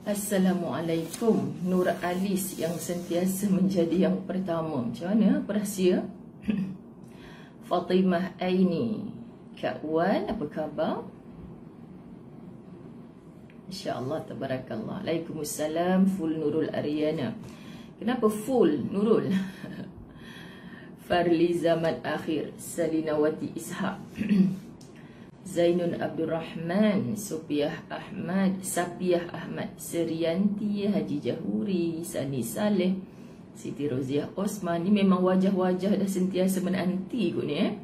Assalamualaikum. Nur Alis yang sentiasa menjadi yang pertama. Macam mana perahsia? Fatimah Aini, Kak Wan, apa khabar? InsyaAllah, tabarakallah. Waalaikumsalam. Full Nurul Ariana. Kenapa full Nurul? Farli Zaman Akhir, Salinawati Ishaq, Zainun Abdul Rahman, Sapiah Ahmad, Serianti, Haji Jahuri, Sani Saleh, Siti Roziah Osman. Ni memang wajah-wajah dah sentiasa menanti kot ni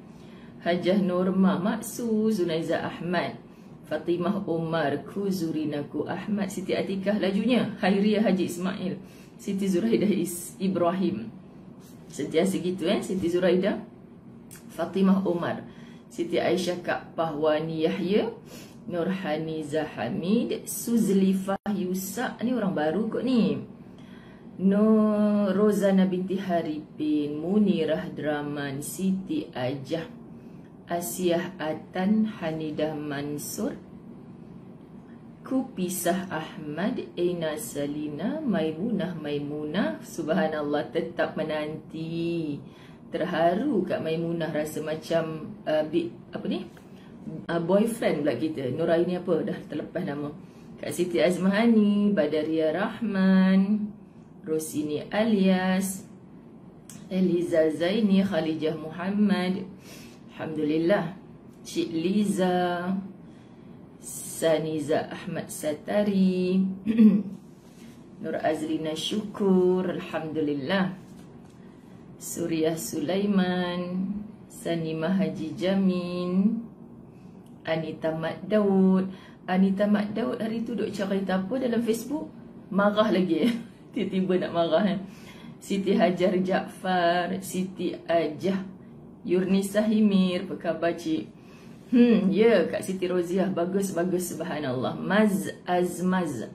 Hajah Norma Maksu, Zunaiza Ahmad, Fatimah Omar, Kuzurinaku Ahmad, Siti Atikah lajunya, Hairiah Haji Ismail, Siti Zuraidah Ibrahim. Sentiasa gitu Siti Zuraidah, Fatimah Omar, Siti Aisyah Kak Pahwani Yahya, Nurhaniza Hamid, Suzlifah Yusak. Ni orang baru kot ni. Nur Rozana binti Haripin, Munirah Draman, Siti Ajah, Asiah Atan, Hanidah Mansur, Kupisah Ahmad, Eina Salina, Maimunah. Subhanallah, tetap menanti. Terharu Kak Maimunah, rasa macam boyfriend pula kita. Nuraini apa dah terlepas nama. Kak Siti Azmahani, Badaria Rahman, Rosini Alias, Eliza Zaini, Khalijah Muhammad, alhamdulillah, Cik Liza, Saniza Ahmad Satari, Nur Azlina Syukur, alhamdulillah, Suriah Sulaiman, Sanimah Haji Jamin, Anita Mat Daud. Anita Mat Daud hari tu duk cerita apa dalam Facebook? Marah lagi tiba-tiba nak marah Siti Hajar Jaafar, Siti Ajah, Yurnisa Himir, apa khabar cik? Ya, Kak Siti Roziah, bagus, subhanallah. Maz Azmaz,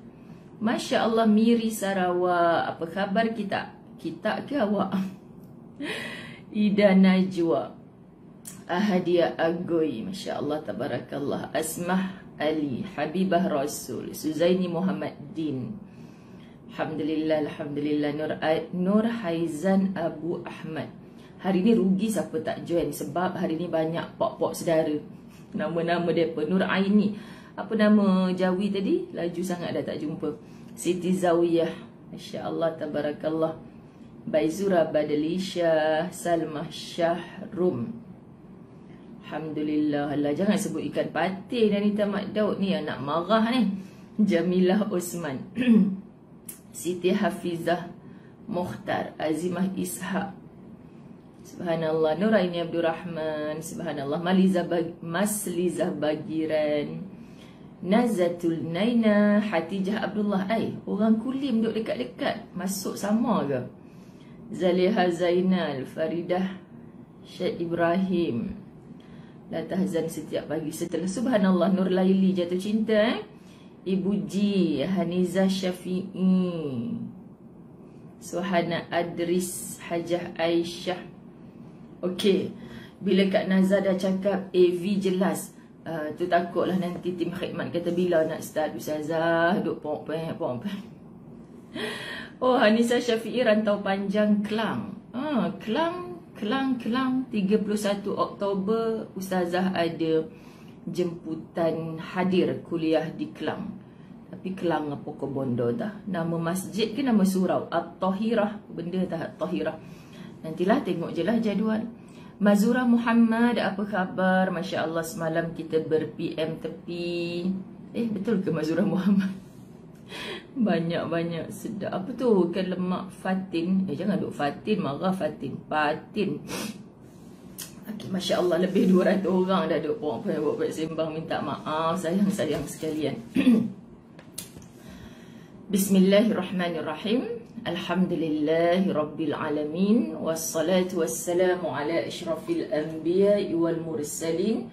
Masya Allah. Miri Sarawak, apa khabar kita? Kita ke awak? Ida Najwa, Ahadia Agoy, Masya Allah, tabarakallah. Asmah Ali, Habibah Rasul, Suzaini Muhammad Din, alhamdulillah. Nur Haizan Abu Ahmad. Hari ni rugi siapa tak join, sebab hari ni banyak pok-pok sedara. Nama-nama mereka. Nur Aini, apa nama Jawi tadi? Laju sangat dah tak jumpa. Siti Zawiyah, Masya Allah, tabarakallah. Baizura Badalisha, Salmah Syahrum, alhamdulillah. Allah, jangan sebut ikan patin Anita Mat Daud ni, nak marah ni. Jamilah Osman, Siti Hafizah Mukhtar, Azimah Ishaq, subhanallah. Nuraini Abdul Rahman, subhanallah. Maslizah Bagiran, Nazatul Naina, Hatijah Abdullah. Orang Kulim duduk dekat-dekat, masuk sama ke? Zaliha Zainal, Faridah Syed Ibrahim, La Tahzan setiap pagi setelah. Subhanallah. Nur Laili jatuh cinta, Ibu Ji, Haniza Syafi'i, Suhana Adris, Hajah Aisyah. Okey, bila Kak Nazar dah cakap AV jelas, tu takutlah nanti tim khidmat kata bila nak start Ustazah, duk pom-pom. Oh, Hanisa Syafi'i, Rantau Panjang, Kelang. Kelang 31 Oktober Ustazah ada jemputan hadir kuliah di Kelang. Tapi Kelang apa ke Bondo dah? Nama masjid ke nama surau? At-Tahirah, benda tak At-Tahirah. Nantilah tengok je lah jadual. Mazura Muhammad, apa khabar? Masya Allah, semalam kita ber-PM tepi. Betul ke Mazura Muhammad? Banyak-banyak sedap. Apa tu? Kan lemak Fatin. Jangan duk Fatin, marah Fatin. Patin. Okay, Masya Allah, lebih 200 orang dah duk buat sembang. Minta maaf sayang-sayang sekalian. Bismillahirrahmanirrahim. Alhamdulillahi Rabbil Alamin. Wassalatu wassalamu ala ashrafil anbiya'i wal mursalin,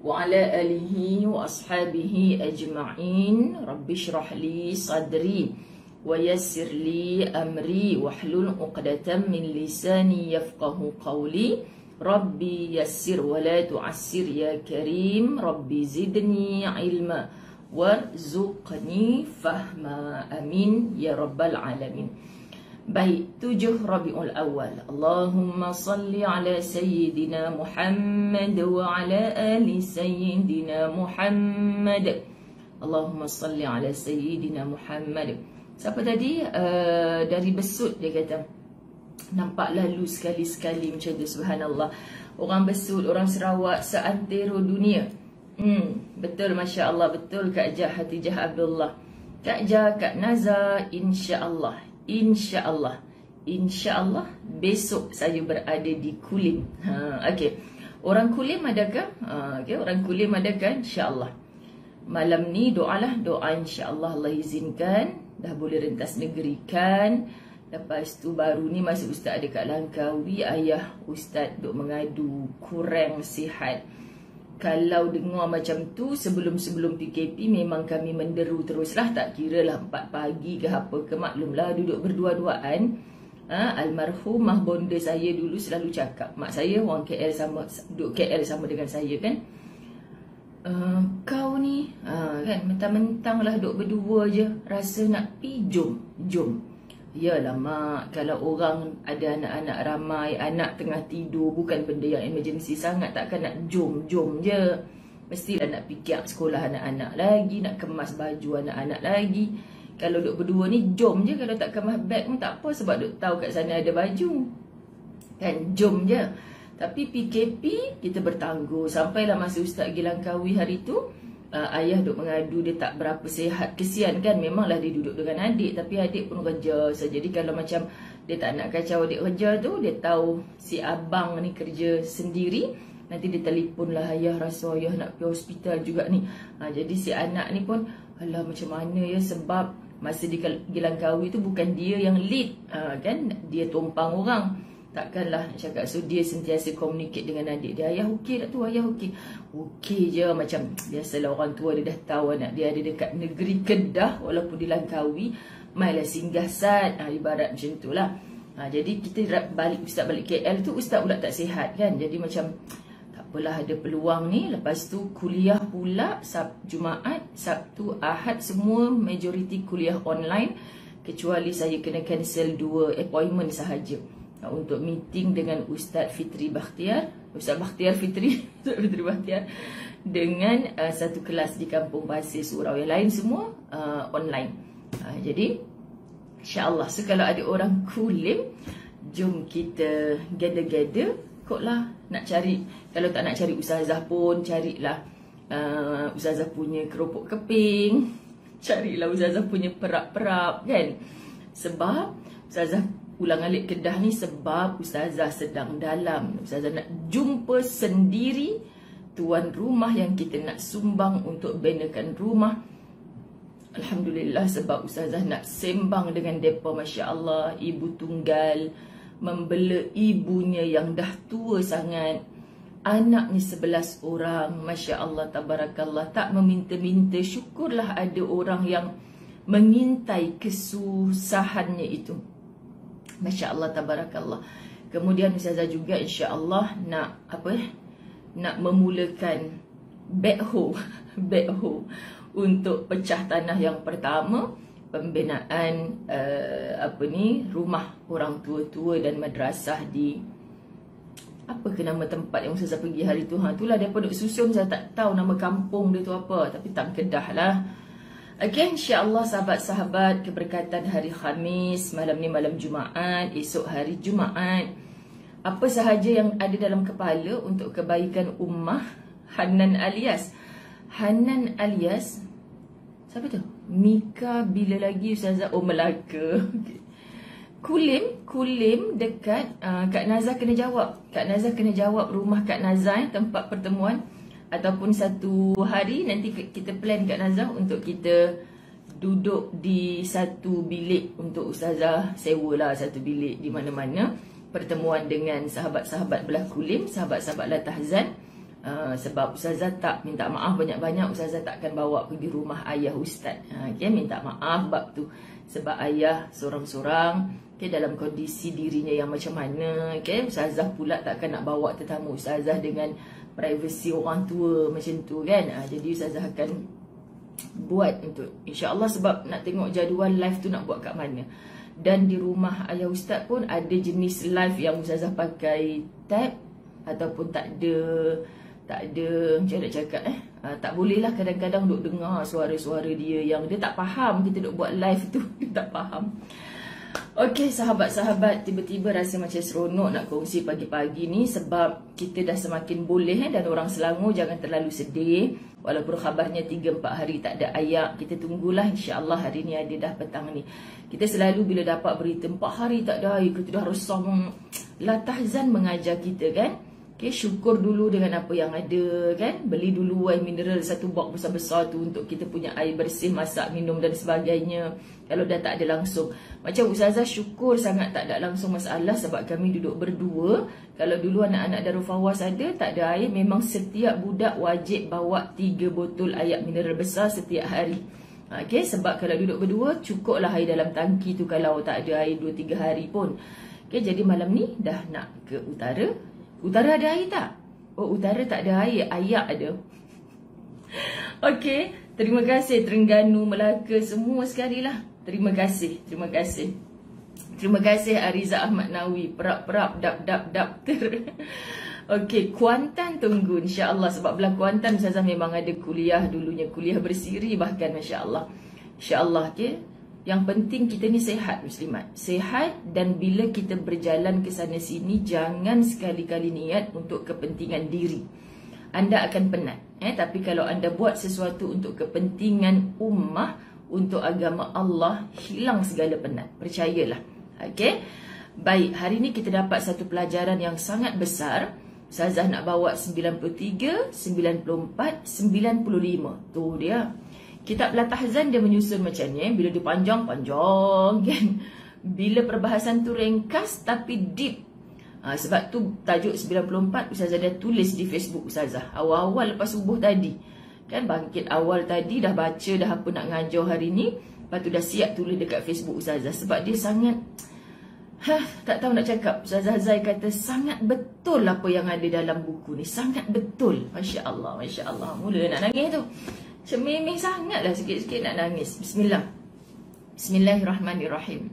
wa ala alihi wa ashabihi ajma'in. Rabbi shrah li sadri wa yassir li amri wahlul uqdatan min lisani yafqahu qawli. Rabbi yassir wa la tu'assir ya karim. Rabbi zidni ilma warzuqni fahma. Amin ya rabbal alamin. Baik, 7 Rabiul Awal. Allahumma salli ala Sayyidina Muhammad wa ala ali Sayyidina Muhammad. Allahumma salli ala Sayyidina Muhammad. Siapa tadi? Dari Besut dia kata. Nampak lalu sekali-sekali macam tu, subhanallah. Orang Besut, orang Sarawak, seantero dunia. Betul, Masya Allah. Betul Kak Jah, Hatijah Abdullah. Kak Jah, Kak Naza, insya-Allah. InsyaAllah, insyaAllah besok saya berada di Kulim. Okey. Orang Kulim adakah? Okey, orang Kulim adakah? InsyaAllah. Malam ni doalah, doa insyaAllah Allah izinkan. Dah boleh rentas negeri kan. Lepas tu baru ni masa Ustaz ada kat Langkawi, ayah Ustaz duk mengadu kurang sihat. Kalau dengar macam tu sebelum-sebelum PKP memang kami menderu teruslah, tak kira lah 4 pagi ke apa ke, maklumlah duduk berdua-duaan. Almarhumah bonda saya dulu selalu cakap, mak saya orang KL sama, duduk KL sama dengan saya kan. Kau ni kan mentang-mentang lah duduk berdua je, rasa nak pi, jom. Yalah mak, kalau orang ada anak-anak ramai, anak tengah tidur, bukan benda yang emergency sangat, takkan nak jom je. Mestilah nak fikir sekolah anak-anak lagi, nak kemas baju anak-anak lagi. Kalau duduk berdua ni jom je, kalau tak kemas beg pun tak apa, sebab duk tahu kat sana ada baju. Kan, jom je. Tapi PKP kita bertangguh. Sampailah masa Ustaz pergi Langkawi hari tu, ayah duk mengadu dia tak berapa sihat. Kesian kan, memanglah dia duduk dengan adik, tapi adik pun kerja. So, jadi kalau macam dia tak nak kacau adik kerja tu, dia tahu si abang ni kerja sendiri, nanti dia telefon lah, ayah rasa ayah nak pergi hospital juga ni. Jadi si anak ni pun, alah macam mana ya, sebab masa di Langkawi tu bukan dia yang lead, kan, dia tumpang orang. Takkanlah nak cakap. So dia sentiasa communicate dengan adik dia. Ayah okey tak tu? Ayah okey. Okey je, macam biasalah orang tua dia dah tahu anak dia ada dekat negeri Kedah, walaupun di Langkawi, mailah singgah sat, ibarat macam tu lah. Jadi kita balik, Ustaz balik KL tu, Ustaz pula tak sihat kan. Jadi macam tak apalah, ada peluang ni. Lepas tu kuliah pula, Jumaat, Sabtu, Ahad semua majoriti kuliah online, kecuali saya kena cancel 2 appointment sahaja untuk meeting dengan Ustaz Fitri Bakhtiar, Ustaz Bakhtiar Fitri, Ustaz Fitri Bakhtiar, dengan satu kelas di Kampung Pasir Surau. Yang lain semua online. Jadi insya-Allah, so kalau ada orang Kulim, jom kita gather-gather. Koklah nak cari, kalau tak nak cari ustazah pun carilah ustazah punya keropok keping, carilah ustazah punya perap-perap kan. Sebab ustazah ulang alik Kedah ni sebab ustazah sedang dalam. Ustazah nak jumpa sendiri tuan rumah yang kita nak sumbang untuk benakan rumah. Alhamdulillah, sebab ustazah nak sembang dengan depa, masya-Allah, ibu tunggal, membela ibunya yang dah tua sangat. Anaknya 11 orang, masya-Allah, tabarakallah, tak meminta-minta. Syukurlah ada orang yang mengintai kesusahannya itu. Masya Allah, tabarakallah. Kemudian ustazah juga insya-Allah nak nak memulakan backhoe untuk pecah tanah yang pertama, pembinaan rumah orang tua-tua dan madrasah di apa ke nama tempat yang ustazah pergi hari tu. Itulah dia duduk susun, saya tak tahu nama kampung dia tu apa, tapi tak Kedah lah. Okay, insya-Allah sahabat-sahabat, keberkatan hari Khamis, malam ni malam Jumaat, esok hari Jumaat. Apa sahaja yang ada dalam kepala untuk kebaikan ummah. Hanan alias siapa tu? Mika bila lagi ustazah? Oh, Melaka. Okay. Kulim dekat Kak Nazah kena jawab. Kak Nazah kena jawab rumah Kak Nazah, tempat pertemuan. Ataupun satu hari nanti kita plan Kak Nazah untuk kita duduk di satu bilik untuk ustazah sewalah satu bilik di mana-mana, pertemuan dengan sahabat-sahabat belah Kulim, sahabat-sahabat Latahzan. Sebab ustazah tak minta maaf banyak-banyak, ustazah takkan bawa pergi rumah ayah ustaz. Okay, minta maaf bab tu, sebab ayah sorang-sorang, okay, dalam kondisi dirinya yang macam mana. Okay, ustazah pula takkan nak bawa tetamu ustazah dengan privasi orang tua macam tu kan. Jadi ustazah akan buat untuk insya-Allah, sebab nak tengok jadual live tu nak buat kat mana. Dan di rumah ayah ustaz pun ada jenis live yang ustazah pakai tab ataupun tak ada macam nak cakap tak boleh lah kadang-kadang duk dengar suara-suara dia yang dia tak faham kita duk buat live tu. Dia tak faham. Okey sahabat-sahabat, tiba-tiba rasa macam seronok nak kongsi pagi-pagi ni sebab kita dah semakin boleh dan orang Selangor jangan terlalu sedih. Walaupun khabarnya 3-4 hari tak ada ayak, kita tunggulah insya-Allah hari ni ada dah petang ni. Kita selalu bila dapat berita 4 hari tak ada air, kita dah resam. Latahzan mengajar kita kan. Okay, syukur dulu dengan apa yang ada kan. Beli dulu air mineral satu box besar-besar tu untuk kita punya air bersih, masak, minum dan sebagainya. Kalau dah tak ada langsung. Macam ustazah syukur sangat tak ada langsung masalah sebab kami duduk berdua. Kalau dulu anak-anak Darul Fawaz ada, tak ada air, memang setiap budak wajib bawa 3 botol air mineral besar setiap hari. Okay, sebab kalau duduk berdua, cukuplah air dalam tangki tu kalau tak ada air 2-3 hari pun. Okay, jadi malam ni dah nak ke utara. Utara ada air tak? Oh, utara tak ada air, ayak ada. Okey, terima kasih Terengganu, Melaka, semua sekali lah. Terima kasih, terima kasih. Terima kasih Ariza Ahmad Nawi, perap-perap, dap-dap-dap. Okey, Kuantan tunggu insya-Allah sebab belah Kuantan Ustazah memang ada kuliah dulunya, kuliah bersiri bahkan masya-Allah. Insya-Allah okey. Yang penting kita ni sehat muslimat. Sehat, dan bila kita berjalan ke sana sini jangan sekali-kali niat untuk kepentingan diri. Anda akan penat. Tapi kalau anda buat sesuatu untuk kepentingan ummah, untuk agama Allah, hilang segala penat. Percayalah. Okey. Baik, hari ni kita dapat satu pelajaran yang sangat besar. Ustazah nak bawa 93, 94, 95. Tu dia. Kitab Latahzan dia menyusun macam ni, bila dia panjang-panjang kan. Bila perbahasan tu ringkas tapi deep. Sebab tu tajuk 94 Ustazah dah tulis di Facebook Ustazah awal-awal lepas subuh tadi. Kan bangkit awal tadi dah baca dah apa nak ngajar hari ni. Lepas tu dah siap tulis dekat Facebook Ustazah sebab dia sangat tak tahu nak cakap. Ustazah Zai kata sangat betul apa yang ada dalam buku ni. Sangat betul. Masya-Allah, masya-Allah. Mula nak nangis tu. Cemimih sangat lah, sikit-sikit nak nangis. Bismillah. Bismillahirrahmanirrahim.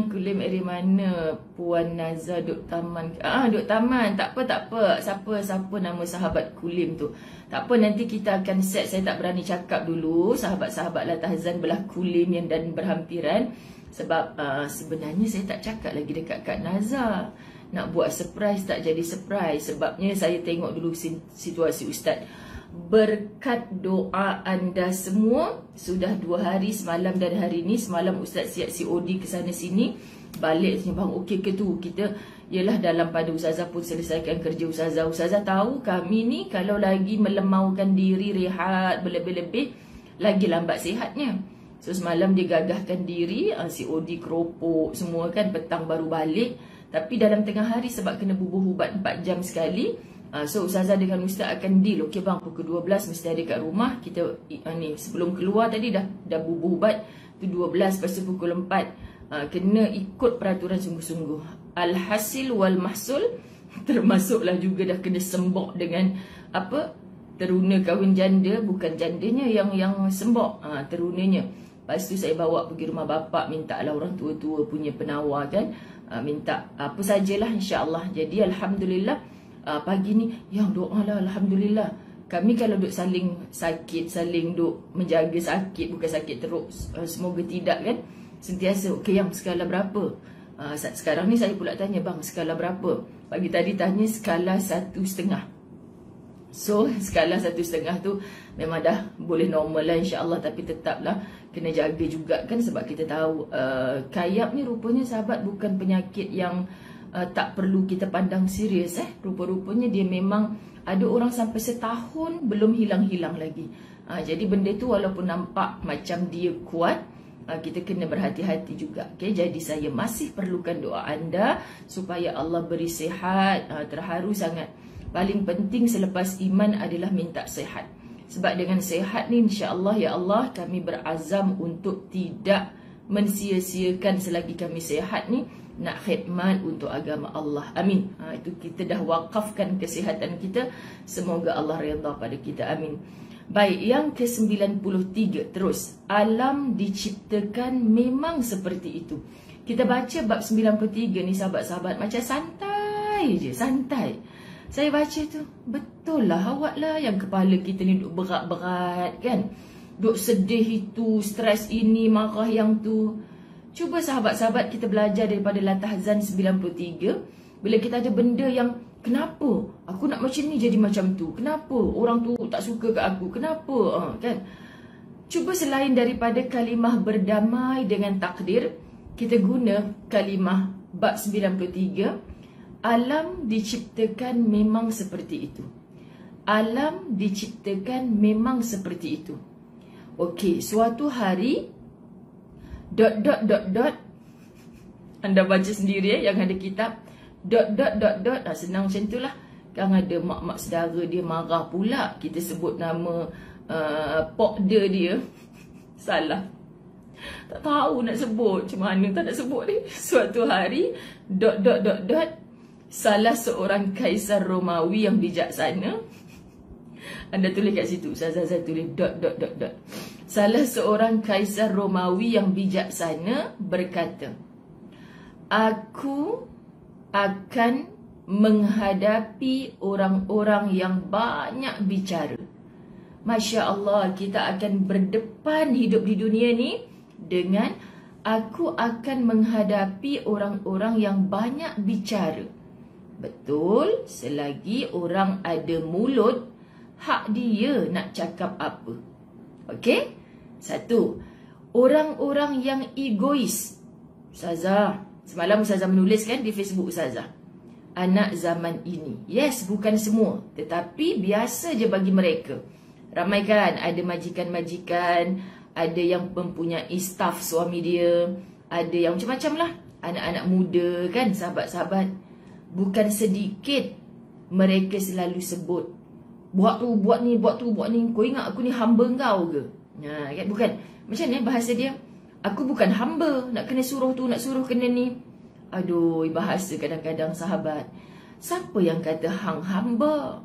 Kulim dari mana? Puan Naza duk taman. Duk taman. Tak apa. Siapa nama sahabat Kulim tu? Tak apa, nanti kita akan set. Saya tak berani cakap dulu sahabat-sahabat Latahzan belah Kulim yang dan berhampiran. Sebab sebenarnya saya tak cakap lagi dekat Kak Naza. Nak buat surprise tak jadi surprise. Sebabnya saya tengok dulu situasi Ustaz. Berkat doa anda semua, sudah 2 hari semalam dan hari ni. Semalam Ustaz siap COD ke sana sini. Balik sini bang, okey ke tu? Kita, yelah dalam pada Ustazah pun selesaikan kerja Ustazah. Ustazah tahu kami ni kalau lagi melemaukan diri, rehat berlebih-lebih, lagi lambat sihatnya. So semalam dia gagahkan diri, COD keropok semua kan, petang baru balik. Tapi dalam tengah hari sebab kena bubuh ubat 4 jam sekali. So Ustazah dengan Ustaz akan deal. Okey bang, pukul 12 mesti ada kat rumah. Kita ni sebelum keluar tadi dah bubuh ubat tu 12, lepas tu pukul 4. Kena ikut peraturan sungguh-sungguh. Alhasil wal mahsul, termasuklah juga dah kena sembok dengan apa? Teruna kahwin janda, bukan jandanya yang sembok, terunanya. Lepas tu saya bawa pergi rumah bapak, minta lah orang tua-tua punya penawar kan. Minta apa sajalah insya-Allah. Jadi alhamdulillah pagi ni yang doa lah alhamdulillah. Kami kalau duk saling sakit, saling duk menjaga sakit, bukan sakit teruk, semoga tidak kan. Sentiasa okey yang skala berapa? Sekarang ni saya pula tanya bang skala berapa? Pagi tadi tanya skala 1,5. So skala 1,5 tu memang dah boleh normal lah insya-Allah, tapi tetaplah kena jaga juga kan sebab kita tahu kayap ni rupanya sahabat bukan penyakit yang tak perlu kita pandang serius. Rupa-rupanya dia memang ada orang sampai setahun belum hilang-hilang lagi. Jadi benda tu walaupun nampak macam dia kuat, kita kena berhati-hati juga. Okay? Jadi saya masih perlukan doa anda supaya Allah beri sihat. Terharu sangat. Paling penting selepas iman adalah minta sihat. Sebab dengan sihat ni insya-Allah ya Allah kami berazam untuk tidak mensia-siakan selagi kami sihat ni, nak khidmat untuk agama Allah. Amin. Itu kita dah wakafkan kesihatan kita. Semoga Allah redha pada kita. Amin. Baik, yang ke-93 terus. Alam diciptakan memang seperti itu. Kita baca bab 93 ni sahabat-sahabat macam santai je, santai. Saya baca tu, betul lah awak lah yang kepala kita ni duk berat-berat kan. Duk sedih itu, stres ini, marah yang tu. Cuba sahabat-sahabat kita belajar daripada Latahzan 93. Bila kita ada benda yang kenapa aku nak macam ni jadi macam tu? Kenapa orang tu tak suka kat aku? Kenapa? Kan? Cuba selain daripada kalimah berdamai dengan takdir, kita guna kalimah bab 93. Alam diciptakan memang seperti itu. Alam diciptakan memang seperti itu. Okey, suatu hari Anda baca sendiri yang ada kitab. Senang macam tu lah. Kan ada mak-mak saudara dia marah pula kita sebut nama pokda dia. Salah. Tak tahu nak sebut. Macam mana tak nak sebut ni. Suatu hari salah seorang kaisar Romawi yang bijaksana. Anda tulis kat situ. Saya tulis ... Salah seorang kaisar Romawi yang bijaksana berkata, aku akan menghadapi orang-orang yang banyak bicara. Masya Allah, kita akan berdepan hidup di dunia ni dengan aku akan menghadapi orang-orang yang banyak bicara. Betul, selagi orang ada mulut, hak dia nak cakap apa. Okey? 1. Orang-orang yang egois. Ustazah, semalam Ustazah menulis kan di Facebook Ustazah. Anak zaman ini. Yes, bukan semua. Tetapi biasa je bagi mereka. Ramai kan, ada majikan-majikan, ada yang mempunyai staf suami dia, ada yang macam-macam lah. Anak-anak muda kan, sahabat-sahabat. Bukan sedikit mereka selalu sebut, buat tu, buat ni, buat tu, buat ni. Kau ingat aku ni hamba kau ke? Kan? Bukan. Macam ni bahasa dia. Aku bukan hamba. Nak kena suruh tu, nak suruh kena ni. Aduh, bahasa kadang-kadang sahabat. Siapa yang kata hang hamba?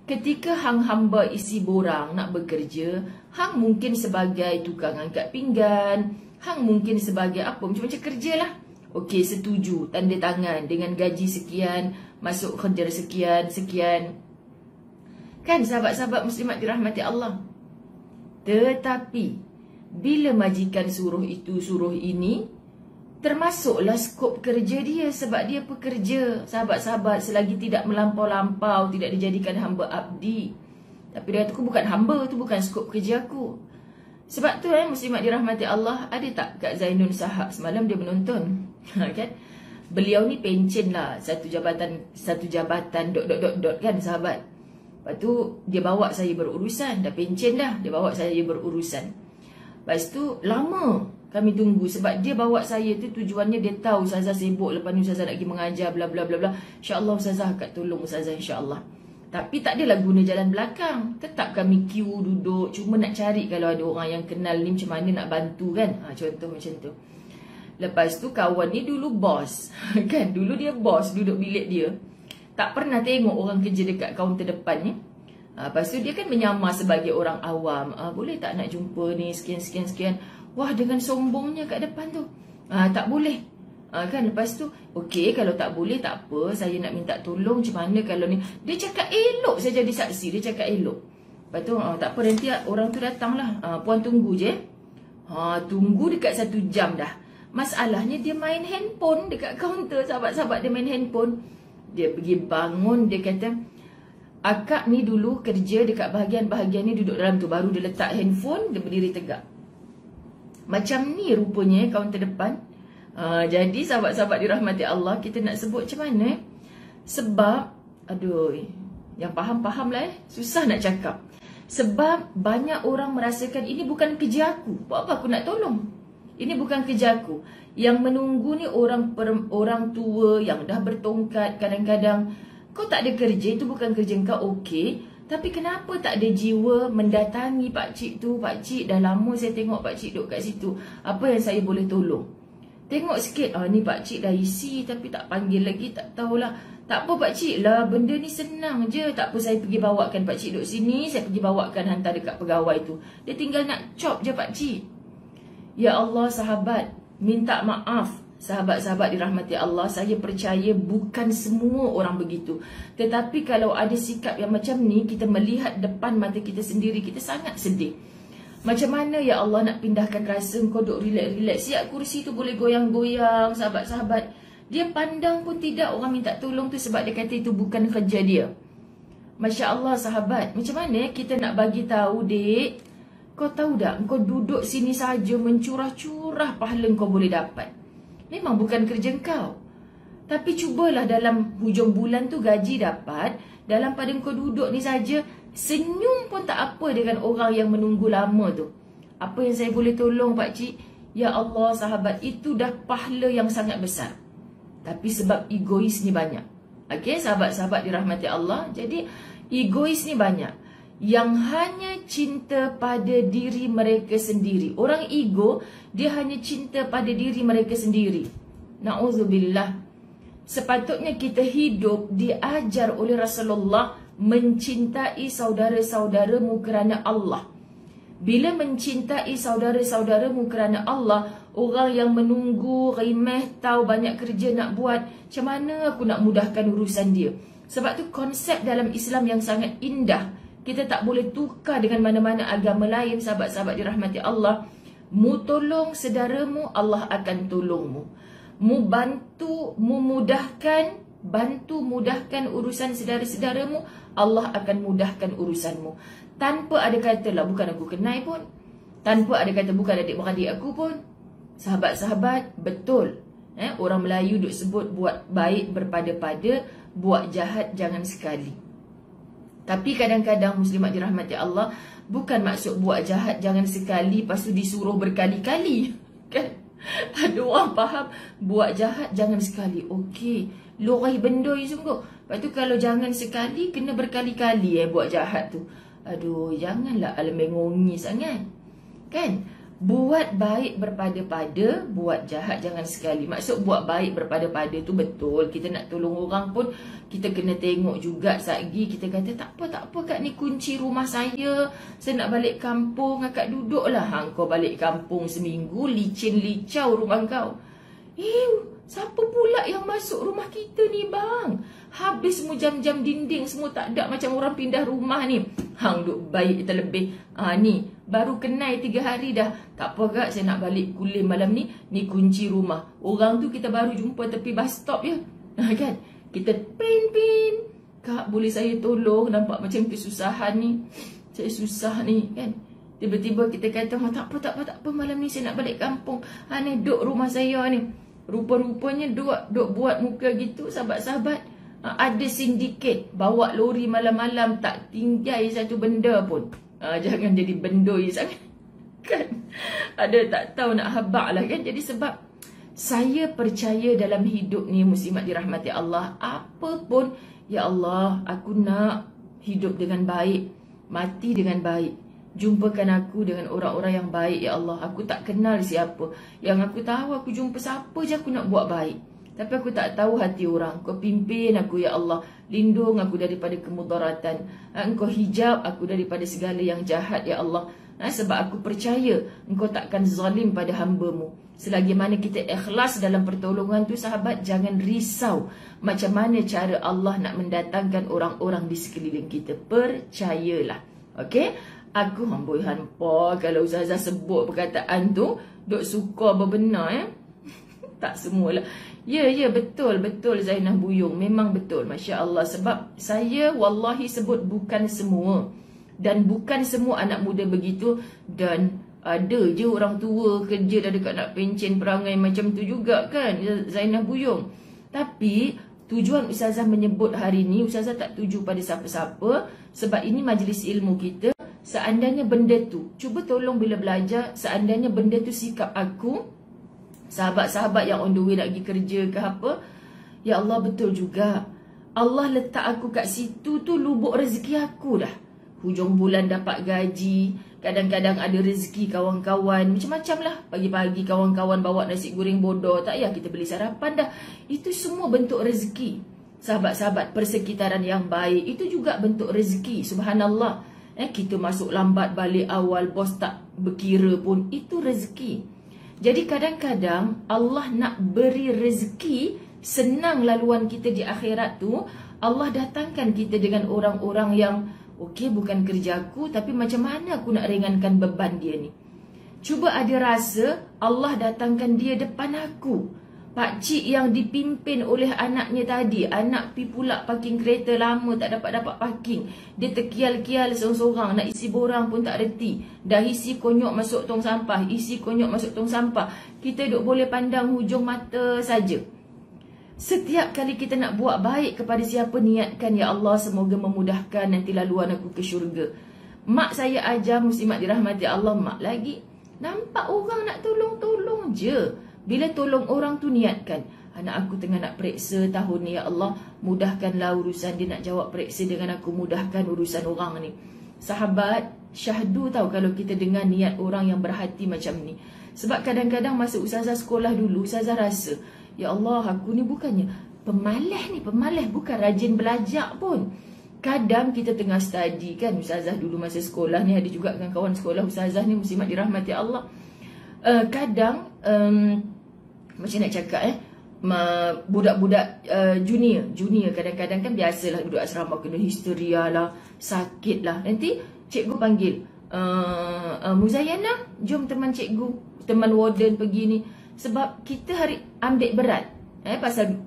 Ketika hang hamba isi borang nak bekerja, hang mungkin sebagai tukang angkat pinggan, hang mungkin sebagai apa, macam-macam kerjalah. Okey, setuju, tanda tangan dengan gaji sekian, masuk kerja sekian. Kan sahabat-sahabat muslimat dirahmati Allah. Tetapi bila majikan suruh itu, suruh ini, termasuklah skop kerja dia sebab dia pekerja. Sahabat-sahabat, selagi tidak melampau-lampau, tidak dijadikan hamba abdi. Tapi dia kata, aku bukan hamba, tu bukan skop kerja aku. Sebab tu muslimat dirahmati Allah, ada tak Kak Zainun Sahak semalam dia menonton? Kan? Beliau ni pencen lah satu jabatan kan sahabat. Lepas tu dia bawa saya berurusan. Dah pencen dah, dia bawa saya berurusan. Lepas tu lama kami tunggu sebab dia bawa saya tu tujuannya dia tahu Ustazah sibuk, lepas ni Ustazah nak pergi mengajar bla bla bla bla. InsyaAllah Ustazah akan tolong Ustazah, insyaAllah. Tapi tak adalah guna jalan belakang. Tetap kami queue duduk, cuma nak cari kalau ada orang yang kenal ni macam mana nak bantu kan. Contoh macam tu. Lepas tu kawan ni dulu bos. Kan, dulu dia bos, duduk bilik dia. Tak pernah tengok orang kerja dekat kaunter depan ni. Lepas tu dia kan menyamar sebagai orang awam. Boleh tak nak jumpa ni sekian. Wah, dengan sombongnya kat depan tu. Tak boleh. Kan, lepas tu, okey, kalau tak boleh tak apa. Saya nak minta tolong macam mana kalau ni. Dia cakap elok, saya jadi saksi. Dia cakap elok. Lepas tu, tak apa, nanti orang tu datang lah. Puan tunggu je. Tunggu dekat 1 jam dah. Masalahnya dia main handphone dekat kaunter. Sahabat-sahabat dia main handphone. Dia pergi bangun, dia kata, akak ni dulu kerja dekat bahagian-bahagian ni, duduk dalam tu. Baru dia letak handphone, dia berdiri tegak. Macam ni rupanya kaunter depan. Jadi sahabat-sahabat dirahmati Allah, kita nak sebut macam mana? Sebab, aduh, yang faham-faham lah susah nak cakap. Sebab banyak orang merasakan ini bukan kerja aku. Buat apa aku nak tolong? Ini bukan kerja aku. Yang menunggu ni orang tua yang dah bertongkat. Kadang-kadang kau tak ada kerja, itu bukan kerja kau, okey. Tapi kenapa tak ada jiwa mendatangi pakcik tu? Pakcik, dah lama saya tengok pakcik duduk kat situ. Apa yang saya boleh tolong? Tengok sikit, ni pakcik dah isi tapi tak panggil lagi, tak tahulah. Tak apa pakcik lah, benda ni senang je. Tak apa, saya pergi bawakan pakcik duduk sini, saya pergi bawakan hantar dekat pegawai tu. Dia tinggal nak chop je pakcik. Ya Allah sahabat, minta maaf. Sahabat-sahabat dirahmati Allah, saya percaya bukan semua orang begitu. Tetapi kalau ada sikap yang macam ni, kita melihat depan mata kita sendiri, kita sangat sedih. Macam mana ya Allah nak pindahkan rasa kau duduk relax-relax. Siap kursi tu boleh goyang-goyang, sahabat-sahabat. Dia pandang pun tidak orang minta tolong tu sebab dia kata itu bukan kerja dia. Masya Allah sahabat, macam mana kita nak bagi tahu, dek? Kau tahu tak, kau duduk sini saja mencurah-curah pahala kau boleh dapat. Memang bukan kerja kau. Tapi cubalah dalam hujung bulan tu gaji dapat, dalam pada kau duduk ni saja, senyum pun tak apa dengan orang yang menunggu lama tu. Apa yang saya boleh tolong pakcik? Ya Allah sahabat, itu dah pahala yang sangat besar. Tapi sebab egois ni banyak. Okey, sahabat-sahabat dirahmati Allah. Jadi egois ni banyak, yang hanya cinta pada diri mereka sendiri. Orang ego, dia hanya cinta pada diri mereka sendiri. Na'udzubillah. Sepatutnya kita hidup diajar oleh Rasulullah mencintai saudara-saudaramu kerana Allah. Bila mencintai saudara-saudaramu kerana Allah, orang yang menunggu, remeh, tahu banyak kerja nak buat, macam mana aku nak mudahkan urusan dia? Sebab tu konsep dalam Islam yang sangat indah. Kita tak boleh tukar dengan mana-mana agama lain, sahabat-sahabat dirahmati Allah. Mu tolong saudaramu, Allah akan tolongmu. Mu bantu, mu mudahkan, bantu mudahkan urusan saudara-saudaramu, Allah akan mudahkan urusanmu. Tanpa ada kata lah bukan aku kenal pun, tanpa ada kata bukan adik-beradik aku pun. Sahabat-sahabat, betul. Orang Melayu duk sebut buat baik berpada-pada, buat jahat jangan sekali. Tapi kadang-kadang muslimat dirahmati Allah, bukan maksud buat jahat jangan sekali, lepas tu disuruh berkali-kali. Kan? Ada orang faham buat jahat jangan sekali. Okey, lorih bendoi sungguh. Lepas tu kalau jangan sekali, kena berkali-kali buat jahat tu. Aduh, janganlah alam-mengongi sangat. Kan? Buat baik berpada-pada, buat jahat jangan sekali. Maksud buat baik berpada-pada tu betul. Kita nak tolong orang pun, kita kena tengok juga sagi. Kita kata tak apa kak, ni kunci rumah saya nak balik kampung, akak duduklah. Kau balik kampung seminggu, licin-licau rumah kau. Siapa pula yang masuk rumah kita ni bang? Habis semua jam-jam dinding semua tak ada, macam orang pindah rumah ni. Hang duk baik terlebih. Ni baru kenal 3 hari dah. Tak apa kak, saya nak balik Kulim malam ni. Ni kunci rumah. Orang tu kita baru jumpa tepi bus stop je. Kan? Kita pin. Kak, boleh saya tolong? Nampak macam kesusahan ni. Saya susah ni kan. Tiba-tiba kita kata, tak apa malam ni saya nak balik kampung. Ni duk rumah saya ni. Rupa-rupanya duk buat muka gitu, sahabat-sahabat. Ada sindiket bawa lori malam-malam, tak tinggal satu benda pun. Jangan jadi bendoi sangat. Kan? Ada tak tahu nak habaq lah kan. Jadi sebab saya percaya dalam hidup ni, muslimat dirahmati Allah, apa pun, ya Allah, aku nak hidup dengan baik, mati dengan baik. Jumpakan aku dengan orang-orang yang baik, ya Allah. Aku tak kenal siapa. Yang aku tahu, aku jumpa siapa je aku nak buat baik. Tapi aku tak tahu hati orang. Kau pimpin aku, ya Allah. Lindung aku daripada kemudaratan. Engkau hijab aku daripada segala yang jahat, ya Allah. Sebab aku percaya Engkau takkan zalim pada hamba-Mu. Selagi mana kita ikhlas dalam pertolongan tu, sahabat, jangan risau macam mana cara Allah nak mendatangkan orang-orang di sekeliling kita. Percayalah. Okey? Aku amboi hampa kalau Ustazah sebut perkataan tu, duk suka berbenar tak semualah. Ya, betul Zainah Buyung. Memang betul, Masya Allah. Sebab saya wallahi sebut bukan semua. Dan bukan semua anak muda begitu. Dan ada je orang tua kerja dah dekat nak pencen perangai macam tu juga kan, Zainah Buyung. Tapi tujuan Ustazah menyebut hari ni, Ustazah tak tuju pada siapa-siapa. Sebab ini majlis ilmu kita. Seandainya benda tu, cuba tolong bila belajar, seandainya benda tu sikap aku, sahabat-sahabat yang on the way nak pergi kerja ke apa, ya Allah, betul juga. Allah letak aku kat situ tu lubuk rezeki aku dah. Hujung bulan dapat gaji, Kadang-kadang ada rezeki kawan-kawan, macam-macam lah. Pagi-pagi kawan-kawan bawa nasi goreng bodoh, tak payah kita beli sarapan dah. Itu semua bentuk rezeki. Sahabat-sahabat, persekitaran yang baik, itu juga bentuk rezeki. Subhanallah. Kita masuk lambat, balik awal, bos tak berkira pun, itu rezeki. Jadi kadang-kadang Allah nak beri rezeki, senang laluan kita di akhirat tu. Allah datangkan kita dengan orang-orang yang okey, bukan kerjaku, tapi macam mana aku nak ringankan beban dia ni. Cuba ada rasa Allah datangkan dia depan aku. Pakcik yang dipimpin oleh anaknya tadi, anak pi pula parking kereta lama tak dapat parking. Dia terkial-kial seorang-seorang, nak isi borang pun tak reti. Dah isi konyok masuk tong sampah, isi konyok masuk tong sampah. Kita duk boleh pandang hujung mata saja. Setiap kali kita nak buat baik kepada siapa, niatkan, ya Allah semoga memudahkan nanti laluan aku ke syurga. Mak saya ajar, muslimat dirahmati Allah, mak lagi nampak orang nak tolong-tolong je. Bila tolong orang tu niatkan, anak aku tengah nak periksa tahun ni, ya Allah mudahkanlah urusan dia nak jawab periksa dengan aku, mudahkan urusan orang ni. Sahabat, syahdu tahu kalau kita dengar niat orang yang berhati macam ni. Sebab kadang-kadang masa ustazah sekolah dulu, ustazah rasa, ya Allah, aku ni bukannya pemalas bukan rajin belajar pun. Kadang kita tengah study kan, ustazah dulu masa sekolah ni, ada juga dengan kawan sekolah ustazah ni, muslimat dirahmati Allah. Kadang macam nak cakap budak-budak junior kadang-kadang kan biasalah duduk asrama kena histeria lah, sakit lah. Nanti cikgu panggil, Muzayana, jom teman cikgu, teman warden pergi ni. Sebab kita hari ambil berat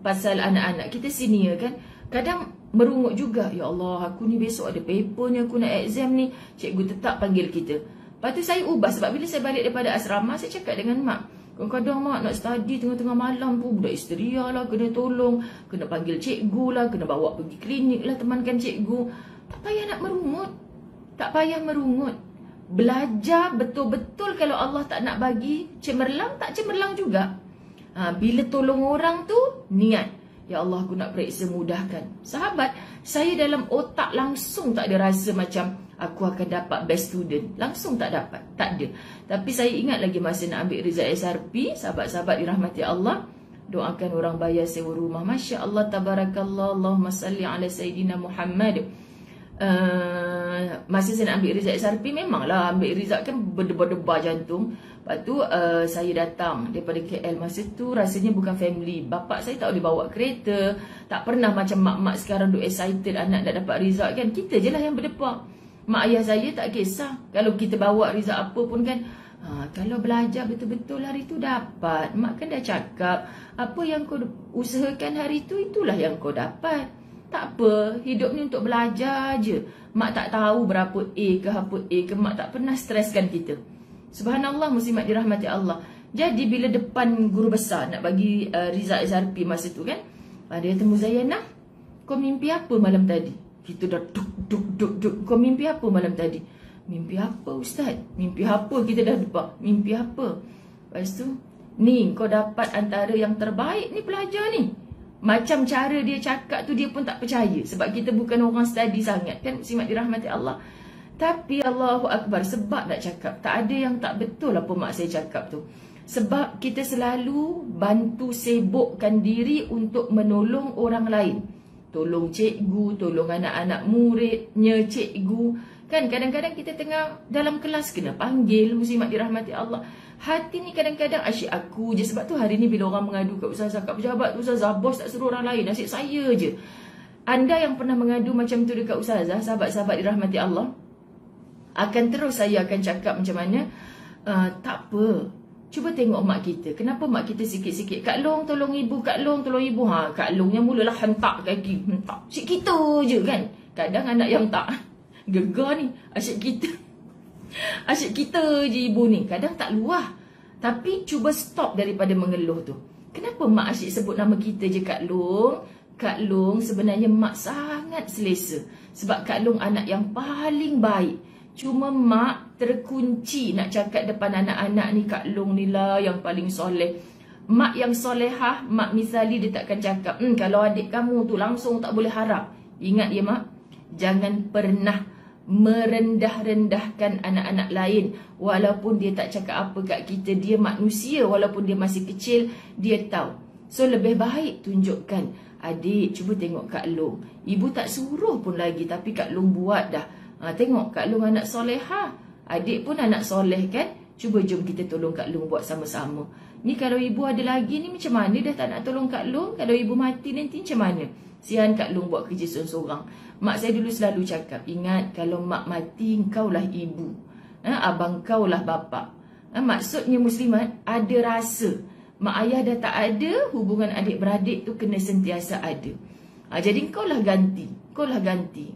pasal anak-anak kita senior kan. Kadang merungut juga, ya Allah aku ni besok ada paper ni, aku nak exam ni, cikgu tetap panggil kita. Lepas tu saya ubah, sebab bila saya balik daripada asrama, saya cakap dengan mak, kadang-kadang mak nak study tengah-tengah malam pun budak histeria lah, kena tolong, kena panggil cikgu lah, kena bawa pergi klinik lah, temankan cikgu. Tak payah nak merungut, tak payah merungut. Belajar betul-betul. Kalau Allah tak nak bagi cemerlang, tak cemerlang juga. Bila tolong orang tu, niat, ya Allah aku nak periksa, mudahkan. Sahabat, saya dalam otak langsung tak ada rasa macam aku akan dapat best student. Langsung tak dapat, tak ada. Tapi saya ingat lagi masa nak ambil result SRP, sahabat-sahabat dirahmati Allah, doakan orang bayar sewa rumah. Masya Allah, tabarakallah, Allahumma salli ala Sayyidina Muhammad. Masa saya nak ambil result SRP, memanglah ambil result kan berdebar-debar jantung. Lepas tu saya datang daripada KL. Masa tu rasanya bukan family. Bapak saya tak boleh bawa kereta, tak pernah macam mak-mak sekarang duk excited anak nak dapat result kan. Kita je lah yang berdebar. Mak ayah saya tak kisah kalau kita bawa result apa pun kan. Kalau belajar betul-betul hari tu dapat. Mak kan dah cakap, apa yang kau usahakan hari tu, itulah yang kau dapat. Tak apa, hidup ni untuk belajar je. Mak tak tahu berapa A ke apa A ke, mak tak pernah streskan kita. Subhanallah, muslimat dirahmati Allah. Jadi bila depan guru besar nak bagi result SRP masa tu kan, dia kata, Muzayana, kau mimpi apa malam tadi? Kita dah duk. Kau mimpi apa malam tadi? Mimpi apa ustaz? Mimpi apa? Kita dah lupa. Mimpi apa? Lepas tu, ni kau dapat antara yang terbaik ni pelajar ni. Macam cara dia cakap tu, dia pun tak percaya. Sebab kita bukan orang study sangat kan, muslimat dirahmati Allah. Tapi Allahu Akbar, sebab nak cakap, tak ada yang tak betul apa mak saya cakap tu. Sebab kita selalu bantu sibukkan diri untuk menolong orang lain. Tolong cikgu, tolong anak-anak muridnya cikgu. Kan kadang-kadang kita tengah dalam kelas kena panggil, muslimat dirahmati Allah. Hati ni kadang-kadang asyik aku je. Sebab tu hari ni bila orang mengadu kat ustazah, kat pejabat, ustazah, bos tak suruh orang lain, asyik saya je. Anda yang pernah mengadu macam tu dekat ustazah, sahabat-sahabat dirahmati Allah, akan terus saya akan cakap macam mana, tak apa, cuba tengok mak kita. Kenapa mak kita sikit-sikit, Kak Long tolong ibu, Kak Long tolong ibu. Kak Long yang mulalah hentak kaki, hentak. Asyik kita je kan. Kadang anak yang tak gegar ni, asyik kita. Asyik kita je ibu ni. Kadang tak luah. Tapi cuba stop daripada mengeluh tu. Kenapa mak asyik sebut nama kita je Kak Long? Kak Long sebenarnya mak sangat selesa. Sebab Kak Long anak yang paling baik. Cuma mak terkunci nak cakap depan anak-anak ni, Kak Long ni lah yang paling soleh. Mak yang solehah, mak misali dia takkan cakap, kalau adik kamu tu langsung tak boleh harap. Ingat ya mak, jangan pernah merendah-rendahkan anak-anak lain. Walaupun dia tak cakap apa kat kita, dia manusia, walaupun dia masih kecil, dia tahu. So lebih baik tunjukkan, adik cuba tengok Kak Long, ibu tak suruh pun lagi tapi Kak Long buat dah. Tengok Kak Long anak solehah, adik pun anak soleh kan, cuba jom kita tolong Kak Long buat sama-sama. Ni kalau ibu ada lagi ni macam mana dah tak nak tolong Kak Long? Kalau ibu mati nanti macam mana? Sian Kak Long buat kerja seorang-seorang. Mak saya dulu selalu cakap, ingat kalau mak mati engkaulah ibu, abang kau lah bapa. Maksudnya muslimat ada rasa. Mak ayah dah tak ada, hubungan adik-beradik tu kena sentiasa ada. Jadi kau lah ganti.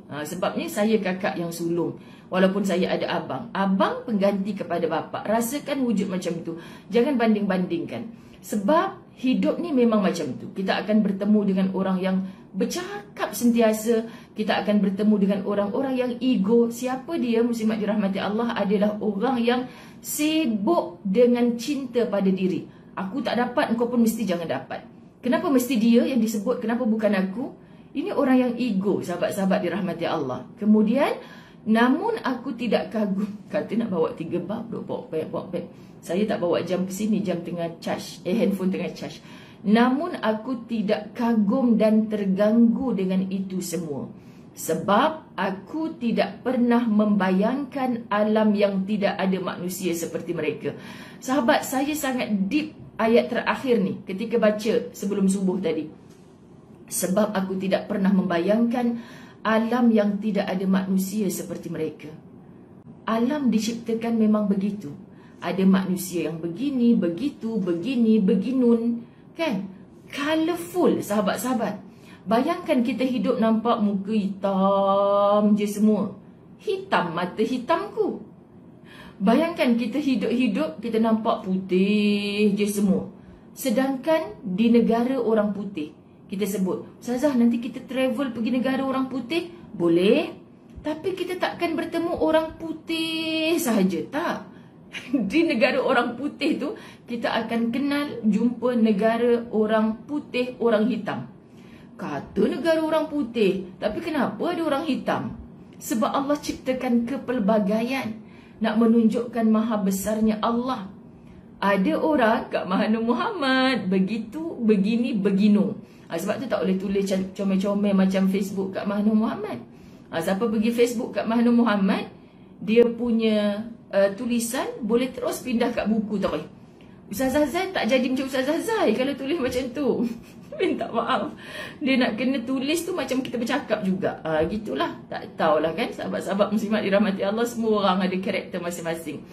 Sebabnya saya kakak yang sulung. Walaupun saya ada abang. Abang pengganti kepada bapa. Rasakan wujud macam tu. Jangan banding-bandingkan. Sebab hidup ni memang macam tu. Kita akan bertemu dengan orang yang bercakap sentiasa. Kita akan bertemu dengan orang-orang yang ego. Siapa dia? Muslimat dirahmati Allah adalah orang yang sibuk dengan cinta pada diri. Aku tak dapat, engkau pun mesti jangan dapat. Kenapa mesti dia yang disebut? Kenapa bukan aku? Ini orang yang ego, sahabat-sahabat dirahmati Allah. Kemudian, namun aku tidak kagum. Kata nak bawa 3 bab, bawa beg. Saya tak bawa jam ke sini, jam tengah charge. Handphone tengah charge. Namun aku tidak kagum dan terganggu dengan itu semua. Sebab aku tidak pernah membayangkan alam yang tidak ada manusia seperti mereka. Sahabat, saya sangat deep ayat terakhir ni ketika baca sebelum subuh tadi. Sebab aku tidak pernah membayangkan alam yang tidak ada manusia seperti mereka. Alam diciptakan memang begitu. Ada manusia yang begini, begitu, begini, beginun. Kan? Colourful, sahabat-sahabat. Bayangkan kita hidup nampak muka hitam je semua. Hitam mata hitamku. Bayangkan kita hidup-hidup, kita nampak putih je semua. Sedangkan di negara orang putih, kita sebut, Ustazah nanti kita travel pergi negara orang putih. Boleh. Tapi kita takkan bertemu orang putih sahaja. Tak. Di negara orang putih tu, kita akan kenal jumpa negara orang putih, orang hitam. Kata negara orang putih, tapi kenapa ada orang hitam? Sebab Allah ciptakan kepelbagaian. Nak menunjukkan maha besarnya Allah. Ada orang kat Mahathir Mohamad, begitu, begini, beginu. Sebab tu tak boleh tulis comel-comel macam Facebook kat Mahathir Mohamad. Siapa pergi Facebook kat Mahathir Mohamad, dia punya tulisan boleh terus pindah kat buku tau. Ustazah Zai tak jadi macam Ustazah Zai kalau tulis macam tu. Minta maaf. Dia nak kena tulis tu macam kita bercakap juga. Gitulah. Tak tahulah kan, sahabat-sahabat muslimat dirahmati Allah, semua orang ada karakter masing-masing.